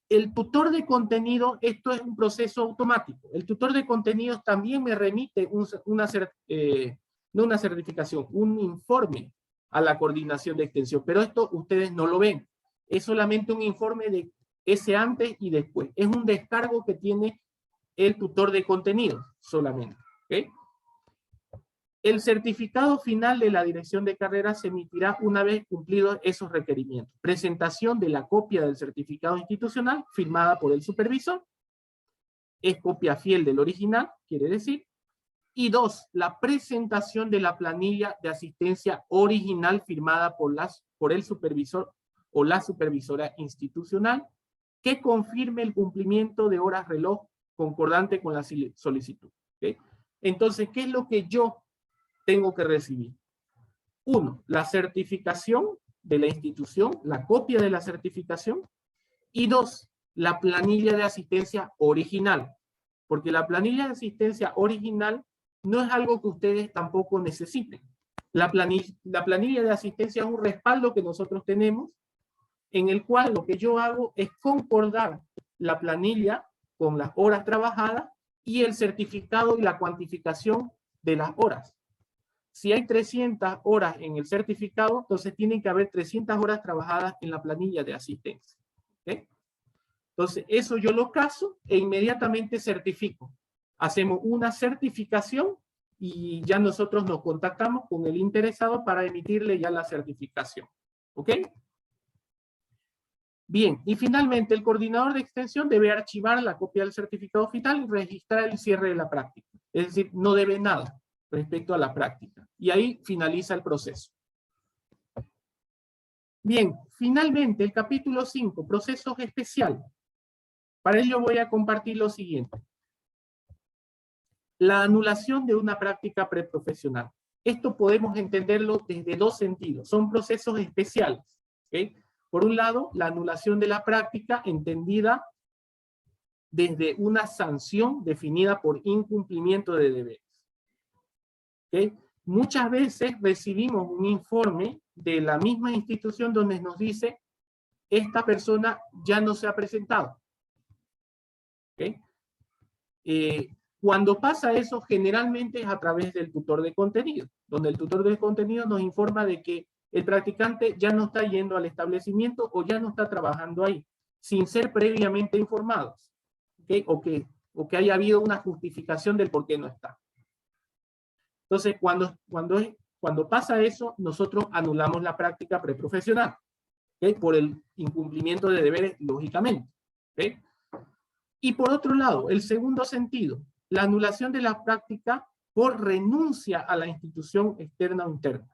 el tutor de contenido, esto es un proceso automático. El tutor de contenidos también me remite no una certificación, un informe a la coordinación de extensión, pero esto ustedes no lo ven. Es solamente un informe de ese antes y después. Es un descargo que tiene el tutor de contenidos solamente. ¿Okay? El certificado final de la dirección de carrera se emitirá una vez cumplidos esos requerimientos. Presentación de la copia del certificado institucional firmada por el supervisor. Es copia fiel del original, quiere decir. Y 2, la presentación de la planilla de asistencia original firmada por el supervisor o la supervisora institucional que confirme el cumplimiento de horas reloj concordante con la solicitud. ¿Okay? Entonces, ¿qué es lo que yo tengo que recibir? 1, la certificación de la institución, la copia de la certificación. Y 2, la planilla de asistencia original. Porque la planilla de asistencia original no es algo que ustedes tampoco necesiten. La planilla de asistencia es un respaldo que nosotros tenemos, en el cual lo que yo hago es concordar la planilla con las horas trabajadas y el certificado y la cuantificación de las horas. Si hay 300 horas en el certificado, entonces tienen que haber 300 horas trabajadas en la planilla de asistencia. ¿Okay? Entonces, eso yo lo caso e inmediatamente certifico. Hacemos una certificación y ya nosotros nos contactamos con el interesado para emitirle ya la certificación. ¿Ok? Bien, y finalmente el coordinador de extensión debe archivar la copia del certificado final y registrar el cierre de la práctica. Es decir, no debe nada respecto a la práctica. Y ahí finaliza el proceso. Bien, finalmente el capítulo 5, procesos especiales. Para ello voy a compartir lo siguiente. La anulación de una práctica preprofesional. Esto podemos entenderlo desde dos sentidos. Son procesos especiales. ¿Okay? Por un lado, la anulación de la práctica entendida desde una sanción definida por incumplimiento de deberes. ¿Okay? Muchas veces recibimos un informe de la misma institución donde nos dice esta persona ya no se ha presentado. ¿Okay? Cuando pasa eso, generalmente es a través del tutor de contenido, donde el tutor de contenido nos informa de que el practicante ya no está yendo al establecimiento o ya no está trabajando ahí, sin ser previamente informados, ¿okay? o que haya habido una justificación del por qué no está. Entonces, cuando pasa eso, nosotros anulamos la práctica preprofesional, ¿okay? Por el incumplimiento de deberes, lógicamente. ¿Okay? Y por otro lado, el segundo sentido, la anulación de la práctica por renuncia a la institución externa o interna.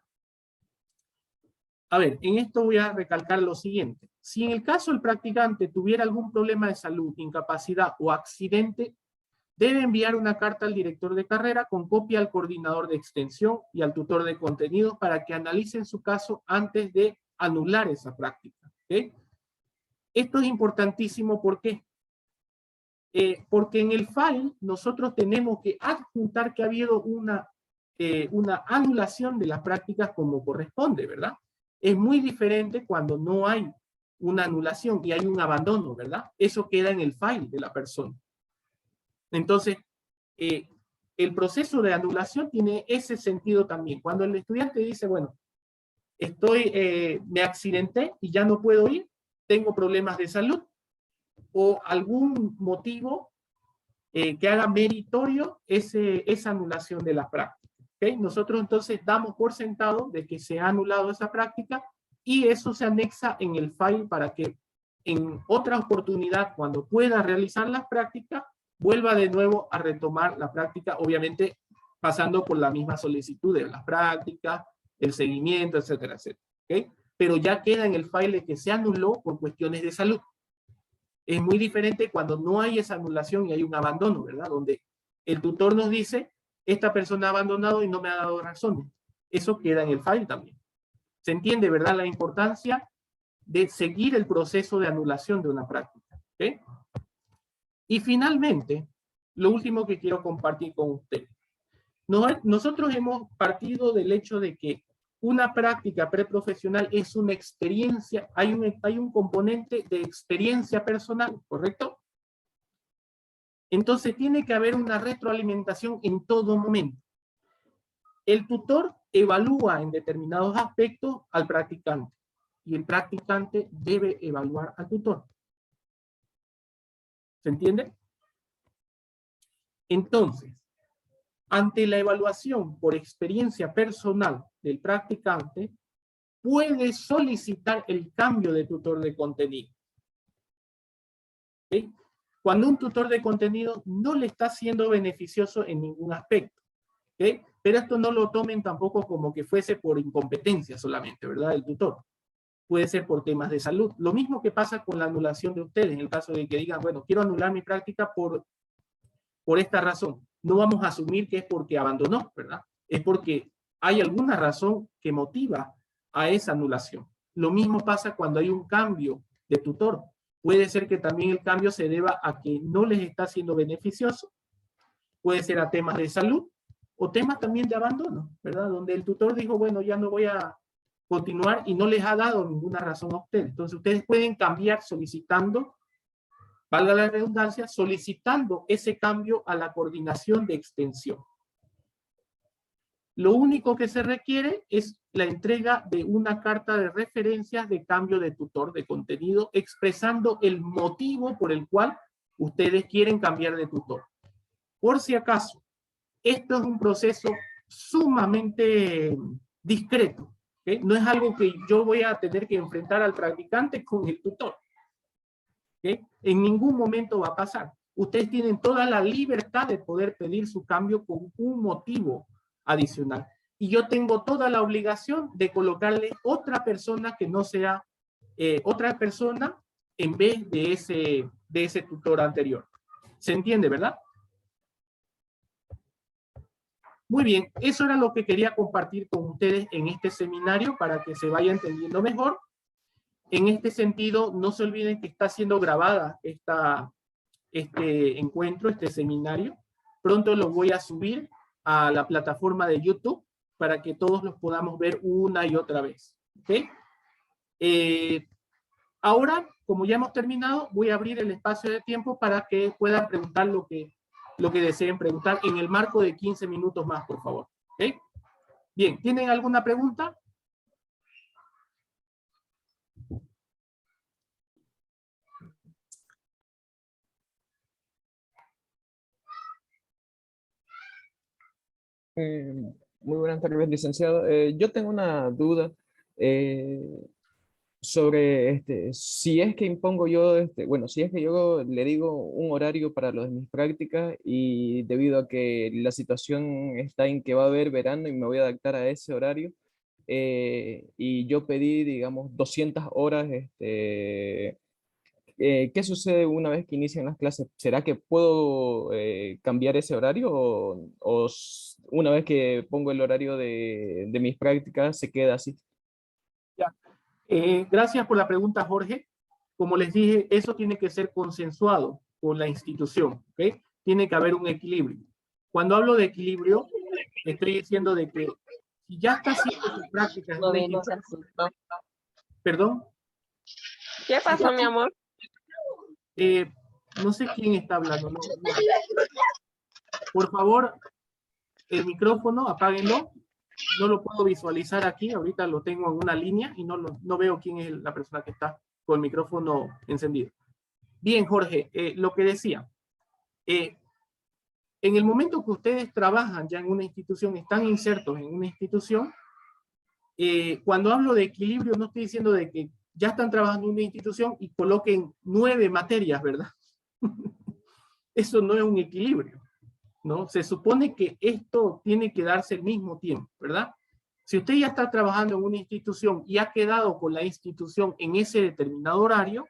A ver, en esto voy a recalcar lo siguiente. Si en el caso el practicante tuviera algún problema de salud, incapacidad o accidente, debe enviar una carta al director de carrera con copia al coordinador de extensión y al tutor de contenidos para que analicen su caso antes de anular esa práctica. ¿Okay? Esto es importantísimo, ¿por qué? Porque en el file nosotros tenemos que adjuntar que ha habido una anulación de las prácticas como corresponde, ¿verdad? Es muy diferente cuando no hay una anulación y hay un abandono, ¿verdad? Eso queda en el file de la persona. Entonces, el proceso de anulación tiene ese sentido también. Cuando el estudiante dice, bueno, me accidenté y ya no puedo ir, tengo problemas de salud, o algún motivo que haga meritorio esa anulación de la práctica. ¿Okay? Nosotros entonces damos por sentado de que se ha anulado esa práctica y eso se anexa en el file para que en otra oportunidad, cuando pueda realizar las prácticas, vuelva de nuevo a retomar la práctica, obviamente pasando por la misma solicitud de las prácticas, el seguimiento, etcétera, etcétera. ¿Okay? Pero ya queda en el file que se anuló por cuestiones de salud. Es muy diferente cuando no hay esa anulación y hay un abandono, ¿verdad? Donde el tutor nos dice, esta persona ha abandonado y no me ha dado razones. Eso queda en el file también. ¿Se entiende, verdad? La importancia de seguir el proceso de anulación de una práctica. ¿Okay? Y finalmente, lo último que quiero compartir con ustedes. Nosotros hemos partido del hecho de que una práctica preprofesional es una experiencia, hay un componente de experiencia personal, ¿correcto? Entonces tiene que haber una retroalimentación en todo momento. El tutor evalúa en determinados aspectos al practicante y el practicante debe evaluar al tutor. ¿Se entiende? Entonces, ante la evaluación por experiencia personal del practicante, puede solicitar el cambio de tutor de contenido. ¿Okay? Cuando un tutor de contenido no le está siendo beneficioso en ningún aspecto. ¿Okay? Pero esto no lo tomen tampoco como que fuese por incompetencia solamente, ¿verdad? El tutor. Puede ser por temas de salud. Lo mismo que pasa con la anulación de ustedes, en el caso de que digan, bueno, quiero anular mi práctica por esta razón. No vamos a asumir que es porque abandonó, ¿verdad? Es porque hay alguna razón que motiva a esa anulación. Lo mismo pasa cuando hay un cambio de tutor. Puede ser que también el cambio se deba a que no les está siendo beneficioso. Puede ser a temas de salud o temas también de abandono, ¿verdad? Donde el tutor dijo, bueno, ya no voy a continuar y no les ha dado ninguna razón a ustedes. Entonces ustedes pueden cambiar solicitando, valga la redundancia, solicitando ese cambio a la coordinación de extensión. Lo único que se requiere es la entrega de una carta de referencias de cambio de tutor de contenido, expresando el motivo por el cual ustedes quieren cambiar de tutor. Por si acaso, esto es un proceso sumamente discreto. ¿Okay? No es algo que yo voy a tener que enfrentar al practicante con el tutor. ¿Okay? En ningún momento va a pasar. Ustedes tienen toda la libertad de poder pedir su cambio con un motivo adicional. Y yo tengo toda la obligación de colocarle otra persona que no sea otra persona en vez de ese tutor anterior. ¿Se entiende, verdad? Muy bien, eso era lo que quería compartir con ustedes en este seminario para que se vaya entendiendo mejor. En este sentido, no se olviden que está siendo grabada este encuentro, este seminario. Pronto lo voy a subir a la plataforma de YouTube para que todos los podamos ver una y otra vez. ¿Okay? Ahora, como ya hemos terminado, voy a abrir el espacio de tiempo para que puedan preguntar lo que deseen preguntar en el marco de 15 minutos más, por favor. ¿Okay? Bien, ¿tienen alguna pregunta? Muy buenas tardes, licenciado. Yo tengo una duda eh, sobre si es que impongo yo, bueno, si es que yo le digo un horario para los de mis prácticas y debido a que la situación está en que va a haber verano y me voy a adaptar a ese horario, y yo pedí, digamos, 200 horas, ¿qué sucede una vez que inician las clases? ¿Será que puedo cambiar ese horario una vez que pongo el horario de mis prácticas se queda así? Ya. Gracias por la pregunta, Jorge. Como les dije, eso tiene que ser consensuado con la institución, ¿ok? Tiene que haber un equilibrio. Cuando hablo de equilibrio, estoy diciendo de que si ya está haciendo sus prácticas en una institución, perdón, ¿Qué pasó, mi amor? no sé quién está hablando. Por favor, el micrófono, apáguenlo. No lo puedo visualizar aquí, ahorita lo tengo en una línea y no veo quién es la persona que está con el micrófono encendido. Bien, Jorge, lo que decía, en el momento que ustedes trabajan ya en una institución, están insertos en una institución, cuando hablo de equilibrio no estoy diciendo de que ya están trabajando en una institución y coloquen 9 materias, ¿verdad? Eso no es un equilibrio, ¿no? Se supone que esto tiene que darse al mismo tiempo, ¿verdad? Si usted ya está trabajando en una institución y ha quedado con la institución en ese determinado horario,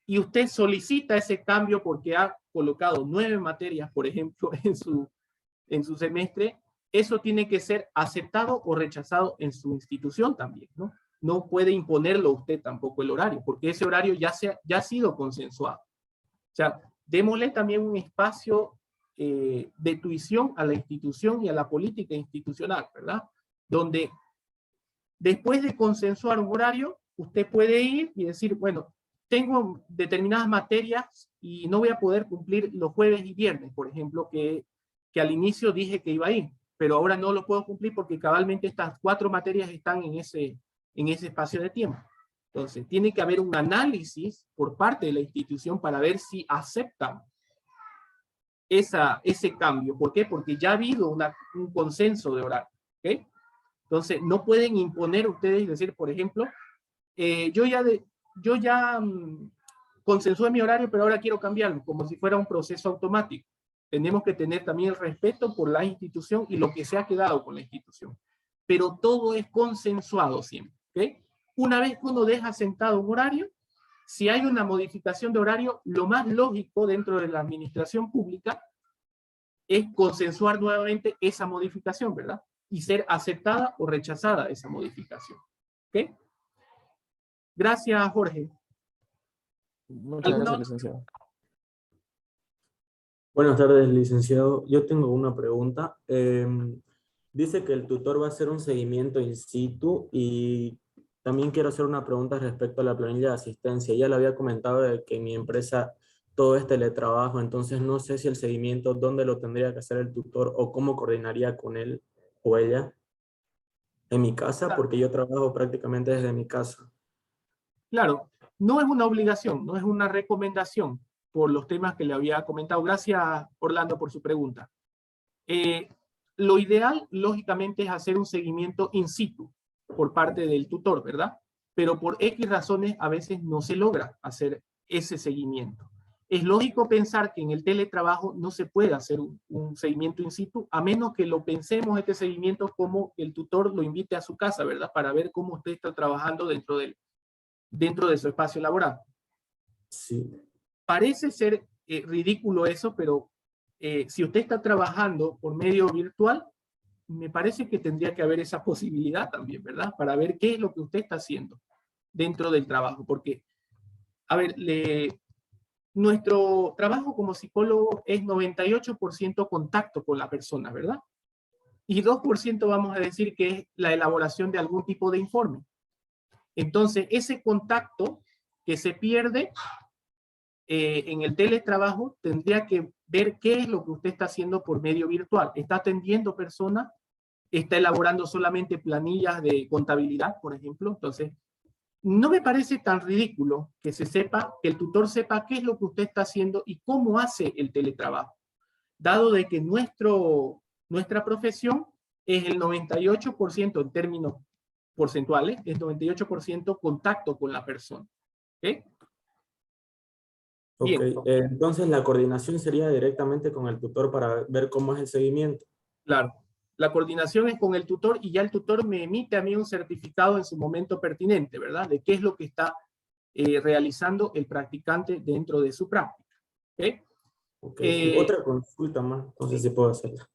y usted solicita ese cambio porque ha colocado 9 materias, por ejemplo, en su semestre, eso tiene que ser aceptado o rechazado en su institución también, ¿no? No puede imponerlo usted tampoco el horario, porque ese horario ya ha sido consensuado. O sea, démosle también un espacio de tuición a la institución y a la política institucional, ¿verdad? Donde después de consensuar un horario, usted puede ir y decir, bueno, tengo determinadas materias y no voy a poder cumplir los jueves y viernes, por ejemplo, que al inicio dije que iba a ir, pero ahora no lo puedo cumplir porque cabalmente estas 4 materias están en ese espacio de tiempo. Entonces, tiene que haber un análisis por parte de la institución para ver si aceptan ese cambio. ¿Por qué? Porque ya ha habido un consenso de horario. ¿Okay? Entonces, no pueden imponer ustedes y decir, por ejemplo, yo ya consensué mi horario, pero ahora quiero cambiarlo, como si fuera un proceso automático. Tenemos que tener también el respeto por la institución y lo que se ha quedado con la institución. Pero todo es consensuado siempre. ¿Okay? Una vez que uno deja sentado un horario, si hay una modificación de horario, lo más lógico dentro de la administración pública es consensuar nuevamente esa modificación, ¿verdad? Y ser aceptada o rechazada esa modificación. ¿Ok? Gracias, Jorge. Muchas gracias, licenciado. Buenas tardes, licenciado. Yo tengo una pregunta. Dice que el tutor va a hacer un seguimiento in situ y también quiero hacer una pregunta respecto a la planilla de asistencia. Ya le había comentado de que en mi empresa todo es teletrabajo, entonces no sé si el seguimiento, dónde lo tendría que hacer el tutor o cómo coordinaría con él o ella en mi casa, porque yo trabajo prácticamente desde mi casa. Claro, no es una obligación, no es una recomendación por los temas que le había comentado. Gracias, Orlando, por su pregunta. Lo ideal, lógicamente, es hacer un seguimiento in situ por parte del tutor, ¿verdad? Pero por X razones a veces no se logra hacer ese seguimiento. Es lógico pensar que en el teletrabajo no se puede hacer un seguimiento in situ, a menos que lo pensemos este seguimiento como el tutor lo invite a su casa, ¿verdad? Para ver cómo usted está trabajando dentro de su espacio laboral. Sí. Parece ser ridículo eso, pero si usted está trabajando por medio virtual, me parece que tendría que haber esa posibilidad también, ¿verdad? Para ver qué es lo que usted está haciendo dentro del trabajo. Porque, a ver, nuestro trabajo como psicólogo es 98% contacto con la persona, ¿verdad? Y 2% vamos a decir que es la elaboración de algún tipo de informe. Entonces, ese contacto que se pierde en el teletrabajo, tendría que ver qué es lo que usted está haciendo por medio virtual. ¿Está atendiendo personas? ¿Está elaborando solamente planillas de contabilidad, por ejemplo? Entonces, no me parece tan ridículo que que el tutor sepa qué es lo que usted está haciendo y cómo hace el teletrabajo, dado de que nuestra profesión es el 98% en términos porcentuales, es 98% contacto con la persona. ¿Okay? Ok, Bien. entonces la coordinación sería directamente con el tutor para ver cómo es el seguimiento. Claro, La coordinación es con el tutor y ya el tutor me emite a mí un certificado en su momento pertinente, ¿verdad? De qué es lo que está realizando el practicante dentro de su práctica. ¿Okay? Ok, y otra consulta más, no sé si puedo hacerla.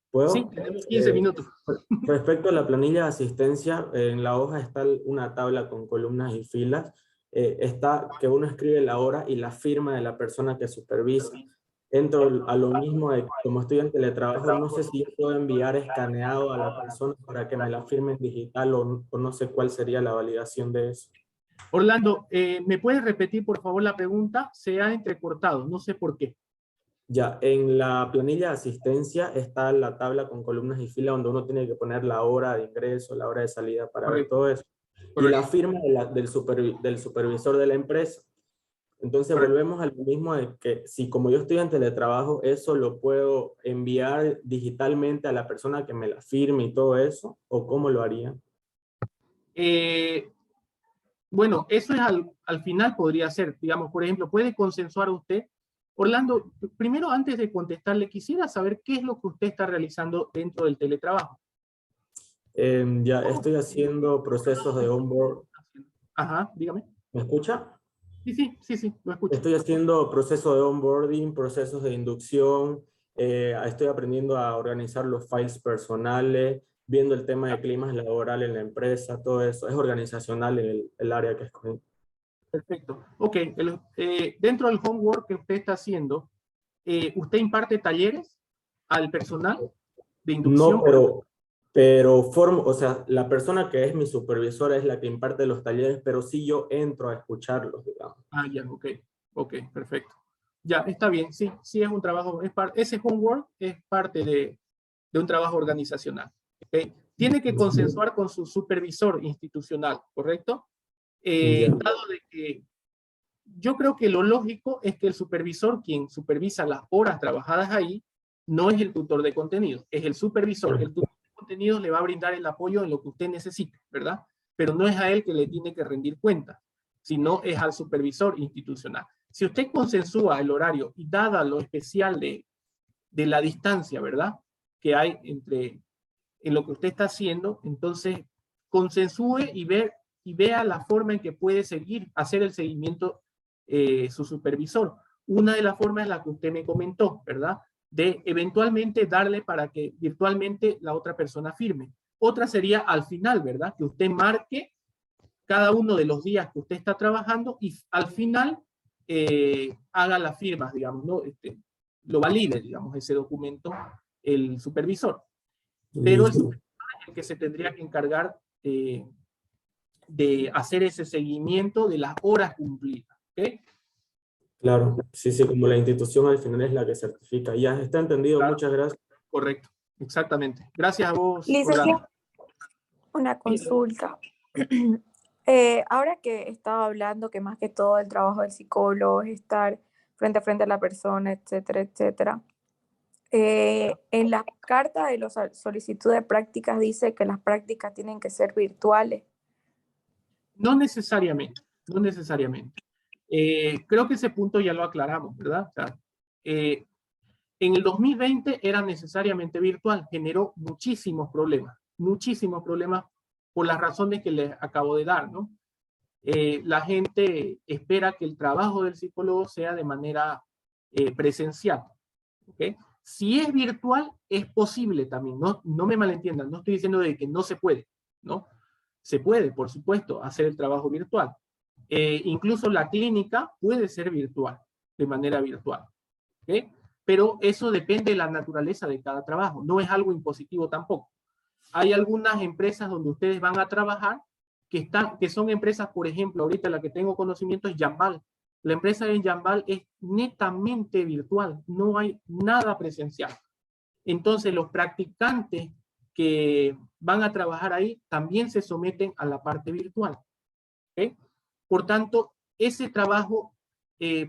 ¿Puedo? Sí, tenemos 15 minutos. Respecto a la planilla de asistencia, en la hoja está una tabla con columnas y filas. Está que uno escribe la hora y la firma de la persona que supervisa. Entro a lo mismo de como estoy en teletrabajo, no sé si yo puedo enviar escaneado a la persona para que me la firme en digital o no sé cuál sería la validación de eso. Orlando, ¿me puedes repetir por favor la pregunta? Se ha entrecortado, no sé por qué. Ya, en la planilla de asistencia está la tabla con columnas y filas donde uno tiene que poner la hora de ingreso, la hora de salida para ver Correcto. todo eso. Y la firma del supervisor de la empresa. Entonces Correcto. volvemos al mismo de que si como yo estoy en teletrabajo, eso lo puedo enviar digitalmente a la persona que me la firme y todo eso, ¿o cómo lo haría? Bueno, eso es al final podría ser, digamos, por ejemplo, puede consensuar usted. Orlando, primero antes de contestarle, quisiera saber qué es lo que usted está realizando dentro del teletrabajo. Ya estoy haciendo procesos de onboard. Ajá, dígame. ¿Me escucha? Sí, lo escucho. Estoy haciendo procesos de onboarding, procesos de inducción, estoy aprendiendo a organizar los files personales, viendo el tema de clima laboral en la empresa, todo eso. Es organizacional en el área que escogí. Perfecto. Ok, dentro del homework que usted está haciendo, ¿usted imparte talleres al personal de inducción? No, o sea, la persona que es mi supervisora es la que imparte los talleres, pero sí yo entro a escucharlos, digamos. Ah, ya, ok, perfecto. Ya, está bien, sí es un trabajo, ese homework es parte de un trabajo organizacional. ¿Okay? Tiene que consensuar con su supervisor institucional, ¿correcto? Dado de que yo creo que lo lógico es que el supervisor, quien supervisa las horas trabajadas ahí, no es el tutor de contenido, es el supervisor. El tutor de contenido le va a brindar el apoyo en lo que usted necesite, ¿verdad? Pero no es a él que le tiene que rendir cuentas, sino es al supervisor institucional. Si usted consensúa el horario y dada lo especial de la distancia, ¿verdad? Que hay en lo que usted está haciendo, entonces consensúe y vea la forma en que puede hacer el seguimiento su supervisor. Una de las formas es la que usted me comentó, ¿verdad? De eventualmente darle para que virtualmente la otra persona firme. Otra sería al final, ¿verdad? Que usted marque cada uno de los días que usted está trabajando y al final haga las firmas, digamos, ¿no? Lo valide, digamos, ese documento el supervisor. Pero el supervisor es el que se tendría que encargar de hacer ese seguimiento de las horas cumplidas. ¿Okay? Claro, sí, como la institución al final es la que certifica. Ya está entendido, Claro. muchas gracias. Correcto, exactamente. Gracias a vos, Licenciado, Orlando. una consulta. Ahora que estaba hablando que más que todo el trabajo del psicólogo es estar frente a frente a la persona, etcétera, etcétera. En la carta de la solicitud de prácticas dice que las prácticas tienen que ser virtuales. No necesariamente, no necesariamente. Creo que ese punto ya lo aclaramos, ¿verdad? O sea, en el 2020 era necesariamente virtual, generó muchísimos problemas por las razones que les acabo de dar, ¿no? La gente espera que el trabajo del psicólogo sea de manera presencial, ¿ok? Si es virtual, es posible también, no me malentiendan, no estoy diciendo de que no se puede, ¿no? Se puede, por supuesto, hacer el trabajo virtual. Incluso la clínica puede ser virtual, de manera virtual, ¿ok? Pero eso depende de la naturaleza de cada trabajo, no es algo impositivo tampoco. Hay algunas empresas donde ustedes van a trabajar que son empresas, por ejemplo, ahorita la que tengo conocimiento es Jambal. La empresa de Jambal es netamente virtual, no hay nada presencial. Entonces los practicantes que van a trabajar ahí también se someten a la parte virtual. ¿Okay? Por tanto, ese trabajo,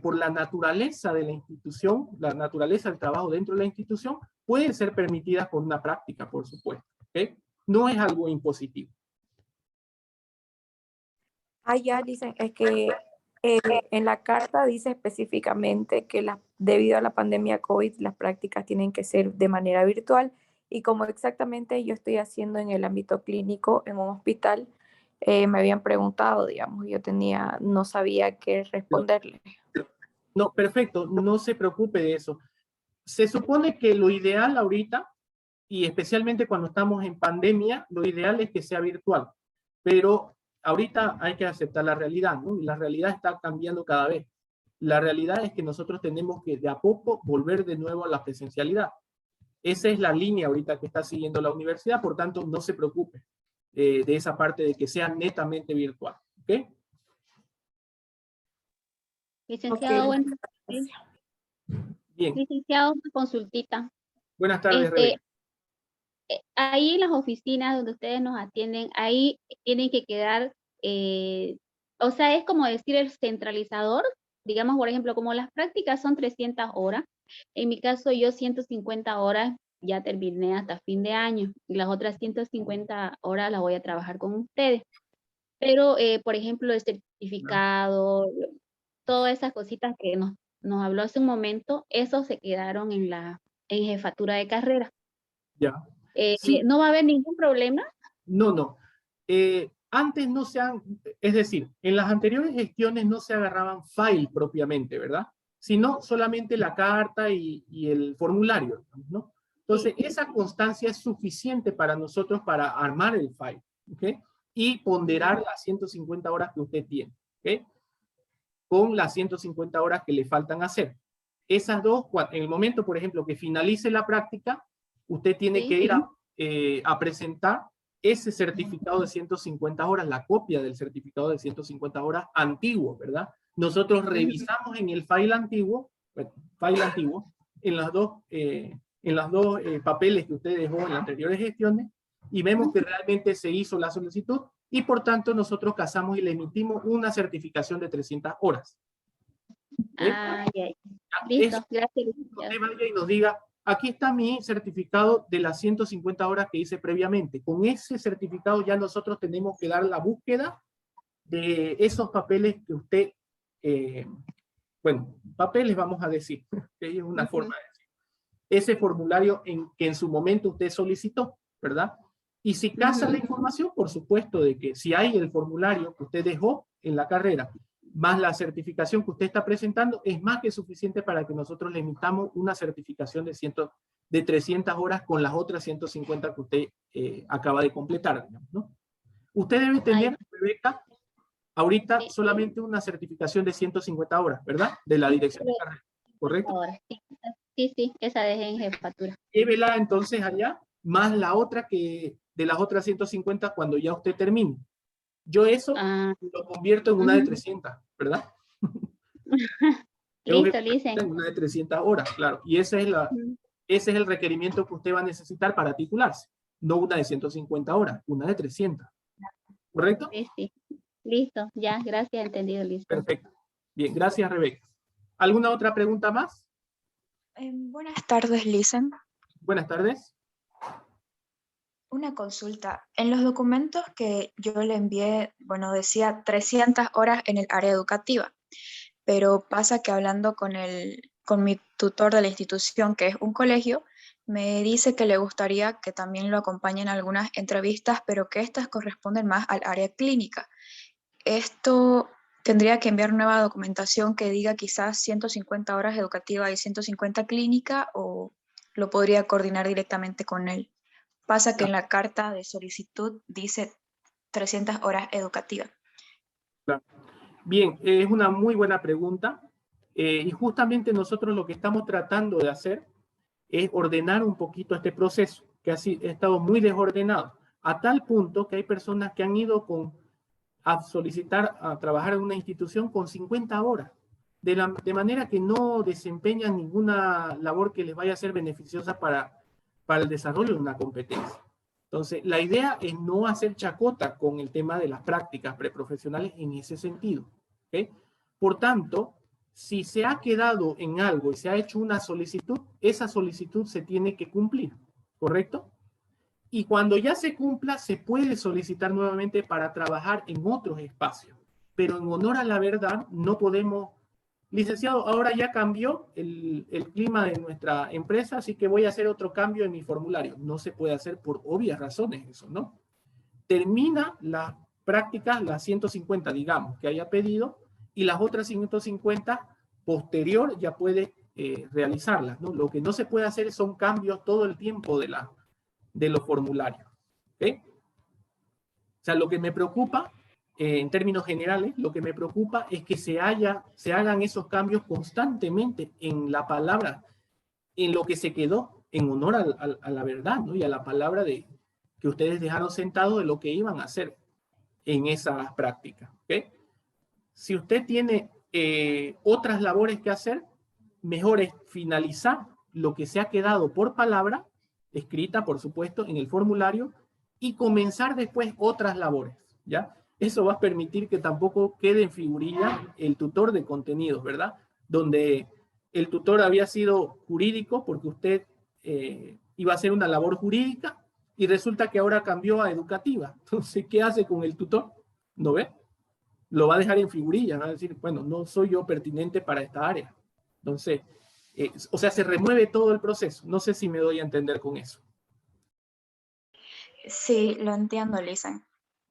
por la naturaleza de la institución, la naturaleza del trabajo dentro de la institución, puede ser permitida con una práctica, por supuesto. ¿Okay? No es algo impositivo. Ya dicen, es que en la carta dice específicamente que debido a la pandemia COVID, las prácticas tienen que ser de manera virtual Y como exactamente yo estoy haciendo en el ámbito clínico, en un hospital, me habían preguntado, digamos, no sabía qué responderle. No, perfecto, no se preocupe de eso. Se supone que lo ideal ahorita, y especialmente cuando estamos en pandemia, lo ideal es que sea virtual. Pero ahorita hay que aceptar la realidad, ¿no? Y la realidad está cambiando cada vez. La realidad es que nosotros tenemos que de a poco volver de nuevo a la presencialidad. Esa es la línea ahorita que está siguiendo la universidad, por tanto, no se preocupe de esa parte de que sea netamente virtual. ¿Ok? Licenciado, Ok, bueno, gracias. Bien. licenciado, una consultita. Buenas tardes, Rebeca. Ahí en las oficinas donde ustedes nos atienden, ahí tienen que quedar, o sea, es como decir el centralizador, digamos, por ejemplo, como las prácticas son 300 horas, en mi caso yo 150 horas ya terminé hasta fin de año, y las otras 150 horas las voy a trabajar con ustedes. Pero, por ejemplo, el certificado, todas esas cositas que nos habló hace un momento, esos se quedaron en jefatura de carrera. Ya. Sí. ¿No va a haber ningún problema? No, no. Antes no se han, es decir, en las anteriores gestiones no se agarraban file propiamente, ¿verdad? Sino solamente la carta y el formulario, ¿no? Entonces, esa constancia es suficiente para nosotros para armar el file, ¿ok? Y ponderar las 150 horas que usted tiene, ¿ok? Con las 150 horas que le faltan hacer. Esas dos, en el momento, por ejemplo, que finalice la práctica, usted tiene que ir a presentar ese certificado de 150 horas, la copia del certificado de 150 horas antiguo, ¿verdad? Nosotros revisamos en el file antiguo, en las dos papeles que usted dejó en las anteriores gestiones, y vemos que realmente se hizo la solicitud, y por tanto nosotros casamos y le emitimos una certificación de 300 horas. Ah, ya. Listo, gracias. Usted vaya y nos diga, aquí está mi certificado de las 150 horas que hice previamente. Con ese certificado ya nosotros tenemos que dar la búsqueda de esos papeles que usted, bueno, papeles vamos a decir, que es una forma de decir. Ese formulario que en su momento usted solicitó, ¿verdad? Y si casa la información, por supuesto, de que si hay el formulario que usted dejó en la carrera, más la certificación que usted está presentando, es más que suficiente para que nosotros le emitamos una certificación de 300 horas con las otras 150 que usted acaba de completar, digamos, ¿no? Usted debe tener, Rebeca, ahorita solamente una certificación de 150 horas, ¿verdad? De la dirección de carrera, ¿correcto? Sí, esa dejé en jefatura. Llévela entonces allá, más la otra que de las otras 150 cuando ya usted termine. Yo eso lo convierto en una de 300, ¿verdad? Listo. En una de 300 horas, claro. Y ese es el requerimiento que usted va a necesitar para titularse. No una de 150 horas, una de 300. ¿Correcto? Sí. Listo, ya, gracias, entendido, listo. Perfecto. Bien, gracias, Rebeca. ¿Alguna otra pregunta más? Buenas tardes, Licen. Buenas tardes. Una consulta. En los documentos que yo le envié, bueno, decía 300 horas en el área educativa, pero pasa que hablando con mi tutor de la institución, que es un colegio, me dice que le gustaría que también lo acompañen algunas entrevistas, pero que estas corresponden más al área clínica. Esto tendría que enviar nueva documentación que diga quizás 150 horas educativa y 150 clínica, o lo podría coordinar directamente con él. Pasa que en la carta de solicitud dice 300 horas educativas. Claro. Bien, es una muy buena pregunta. Y justamente nosotros lo que estamos tratando de hacer es ordenar un poquito este proceso, que ha estado muy desordenado, a tal punto que hay personas que han ido a solicitar a trabajar en una institución con 50 horas, de manera que no desempeñan ninguna labor que les vaya a ser beneficiosa para el desarrollo de una competencia. Entonces, la idea es no hacer chacota con el tema de las prácticas preprofesionales en ese sentido. ¿Okay? Por tanto, si se ha quedado en algo y se ha hecho una solicitud, esa solicitud se tiene que cumplir, ¿correcto? Y cuando ya se cumpla, se puede solicitar nuevamente para trabajar en otros espacios. Pero en honor a la verdad, no podemos licenciado, ahora ya cambió el clima de nuestra empresa, así que voy a hacer otro cambio en mi formulario. No se puede hacer por obvias razones eso, ¿no? Termina las prácticas, las 150, digamos, que haya pedido, y las otras 150 posterior ya puede realizarlas, ¿no? Lo que no se puede hacer son cambios todo el tiempo de los formularios. ¿Okay? O sea, lo que me preocupa, en términos generales, lo que me preocupa es que se hagan esos cambios constantemente en la palabra, en lo que se quedó, en honor a la verdad, ¿no? Y a la palabra que ustedes dejaron sentado de lo que iban a hacer en esas prácticas. ¿Okay? Si usted tiene otras labores que hacer, mejor es finalizar lo que se ha quedado por palabra, escrita, por supuesto, en el formulario, y comenzar después otras labores, ¿ya? Eso va a permitir que tampoco quede en figurilla el tutor de contenidos, ¿verdad? Donde el tutor había sido jurídico porque usted iba a hacer una labor jurídica y resulta que ahora cambió a educativa. Entonces, ¿qué hace con el tutor? ¿No ve? Lo va a dejar en figurilla, va a decir, bueno, no soy yo pertinente para esta área. Entonces, o sea, se remueve todo el proceso. No sé si me doy a entender con eso. Sí, lo entiendo, Lisa.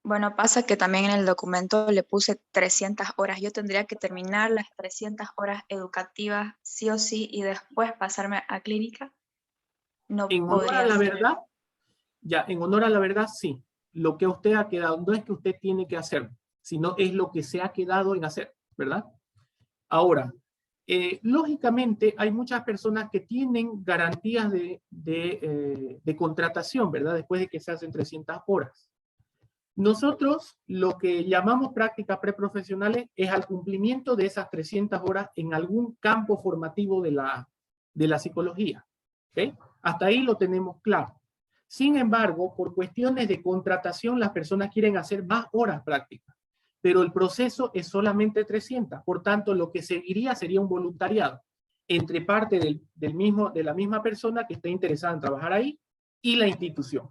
Bueno, pasa que también en el documento le puse 300 horas. Yo tendría que terminar las 300 horas educativas sí o sí y después pasarme a clínica. No En honor podría a la ser. verdad, ya, en honor a la verdad, sí. Lo que usted ha quedado, no es que usted tiene que hacer, sino es lo que se ha quedado en hacer, ¿verdad? Ahora, lógicamente hay muchas personas que tienen garantías de contratación, ¿verdad? Después de que se hacen 300 horas. Nosotros lo que llamamos prácticas preprofesionales es al cumplimiento de esas 300 horas en algún campo formativo de la psicología. ¿Okay? Hasta ahí lo tenemos claro. Sin embargo, por cuestiones de contratación, las personas quieren hacer más horas prácticas, pero el proceso es solamente 300. Por tanto, lo que seguiría sería un voluntariado entre parte de la misma persona que esté interesada en trabajar ahí y la institución.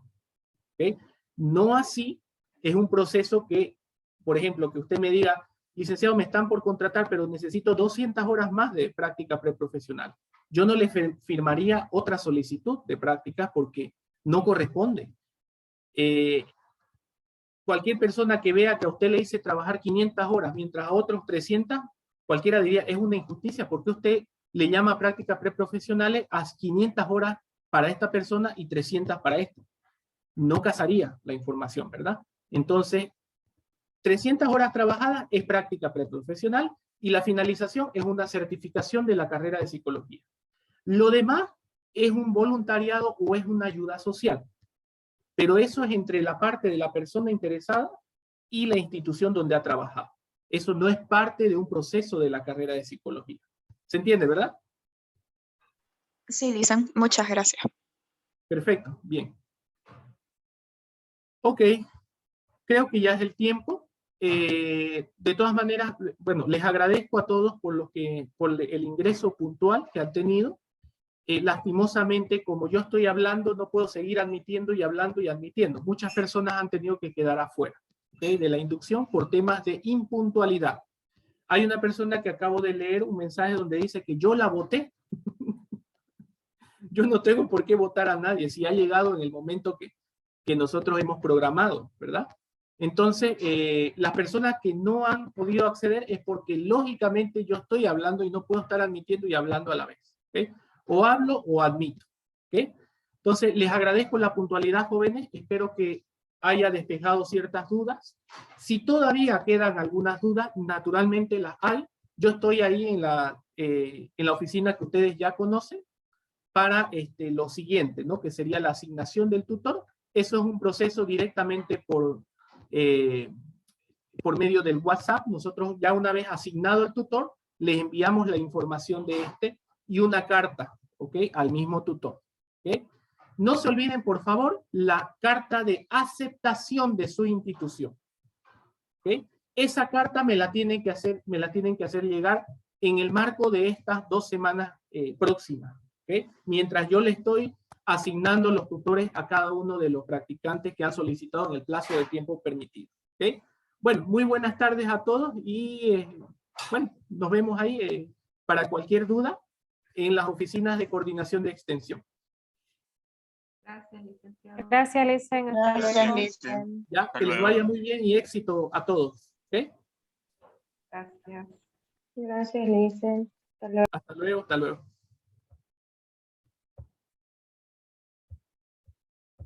¿Okay? No así es un proceso que, por ejemplo, que usted me diga, licenciado, me están por contratar, pero necesito 200 horas más de práctica preprofesional. Yo no le firmaría otra solicitud de práctica porque no corresponde. Cualquier persona que vea que a usted le dice trabajar 500 horas mientras a otros 300, cualquiera diría, es una injusticia porque usted le llama prácticas preprofesionales a 500 horas para esta persona y 300 para esta. No casaría la información, ¿verdad? Entonces, 300 horas trabajadas es práctica preprofesional y la finalización es una certificación de la carrera de psicología. Lo demás es un voluntariado o es una ayuda social, pero eso es entre la parte de la persona interesada y la institución donde ha trabajado. Eso no es parte de un proceso de la carrera de psicología. ¿Se entiende, verdad? Sí, Lisa, muchas gracias. Perfecto, bien. Ok, creo que ya es el tiempo. De todas maneras, bueno, les agradezco a todos por el ingreso puntual que han tenido. Lastimosamente, como yo estoy hablando, no puedo seguir admitiendo y hablando y admitiendo. Muchas personas han tenido que quedar afuera, ¿okay? De la inducción por temas de impuntualidad. Hay una persona que acabo de leer un mensaje donde dice que yo la voté. Yo no tengo por qué votar a nadie si ha llegado en el momento que nosotros hemos programado, ¿verdad? Entonces, las personas que no han podido acceder es porque lógicamente yo estoy hablando y no puedo estar admitiendo y hablando a la vez. ¿Okay? O hablo o admito. ¿Okay? Entonces, les agradezco la puntualidad, jóvenes. Espero que haya despejado ciertas dudas. Si todavía quedan algunas dudas, naturalmente las hay. Yo estoy ahí en la oficina que ustedes ya conocen para lo siguiente, ¿no? Que sería la asignación del tutor. Eso es un proceso directamente por medio del WhatsApp. Nosotros ya una vez asignado el tutor, les enviamos la información de y una carta, ¿ok? Al mismo tutor, ¿ok? No se olviden, por favor, la carta de aceptación de su institución, ¿ok? Esa carta me la tienen que hacer llegar en el marco de estas 2 semanas próximas, ¿ok? Mientras yo le estoy asignando los tutores a cada uno de los practicantes que han solicitado en el plazo de tiempo permitido, ¿ok? Bueno, muy buenas tardes a todos y bueno, nos vemos ahí para cualquier duda en las oficinas de coordinación de extensión. Gracias, licenciado. Gracias, Licen. Hasta Gracias, luego. Licen. Ya, que les vaya muy bien y éxito a todos. ¿Ok? Gracias. Gracias, Licen. Hasta luego. Hasta luego, hasta luego.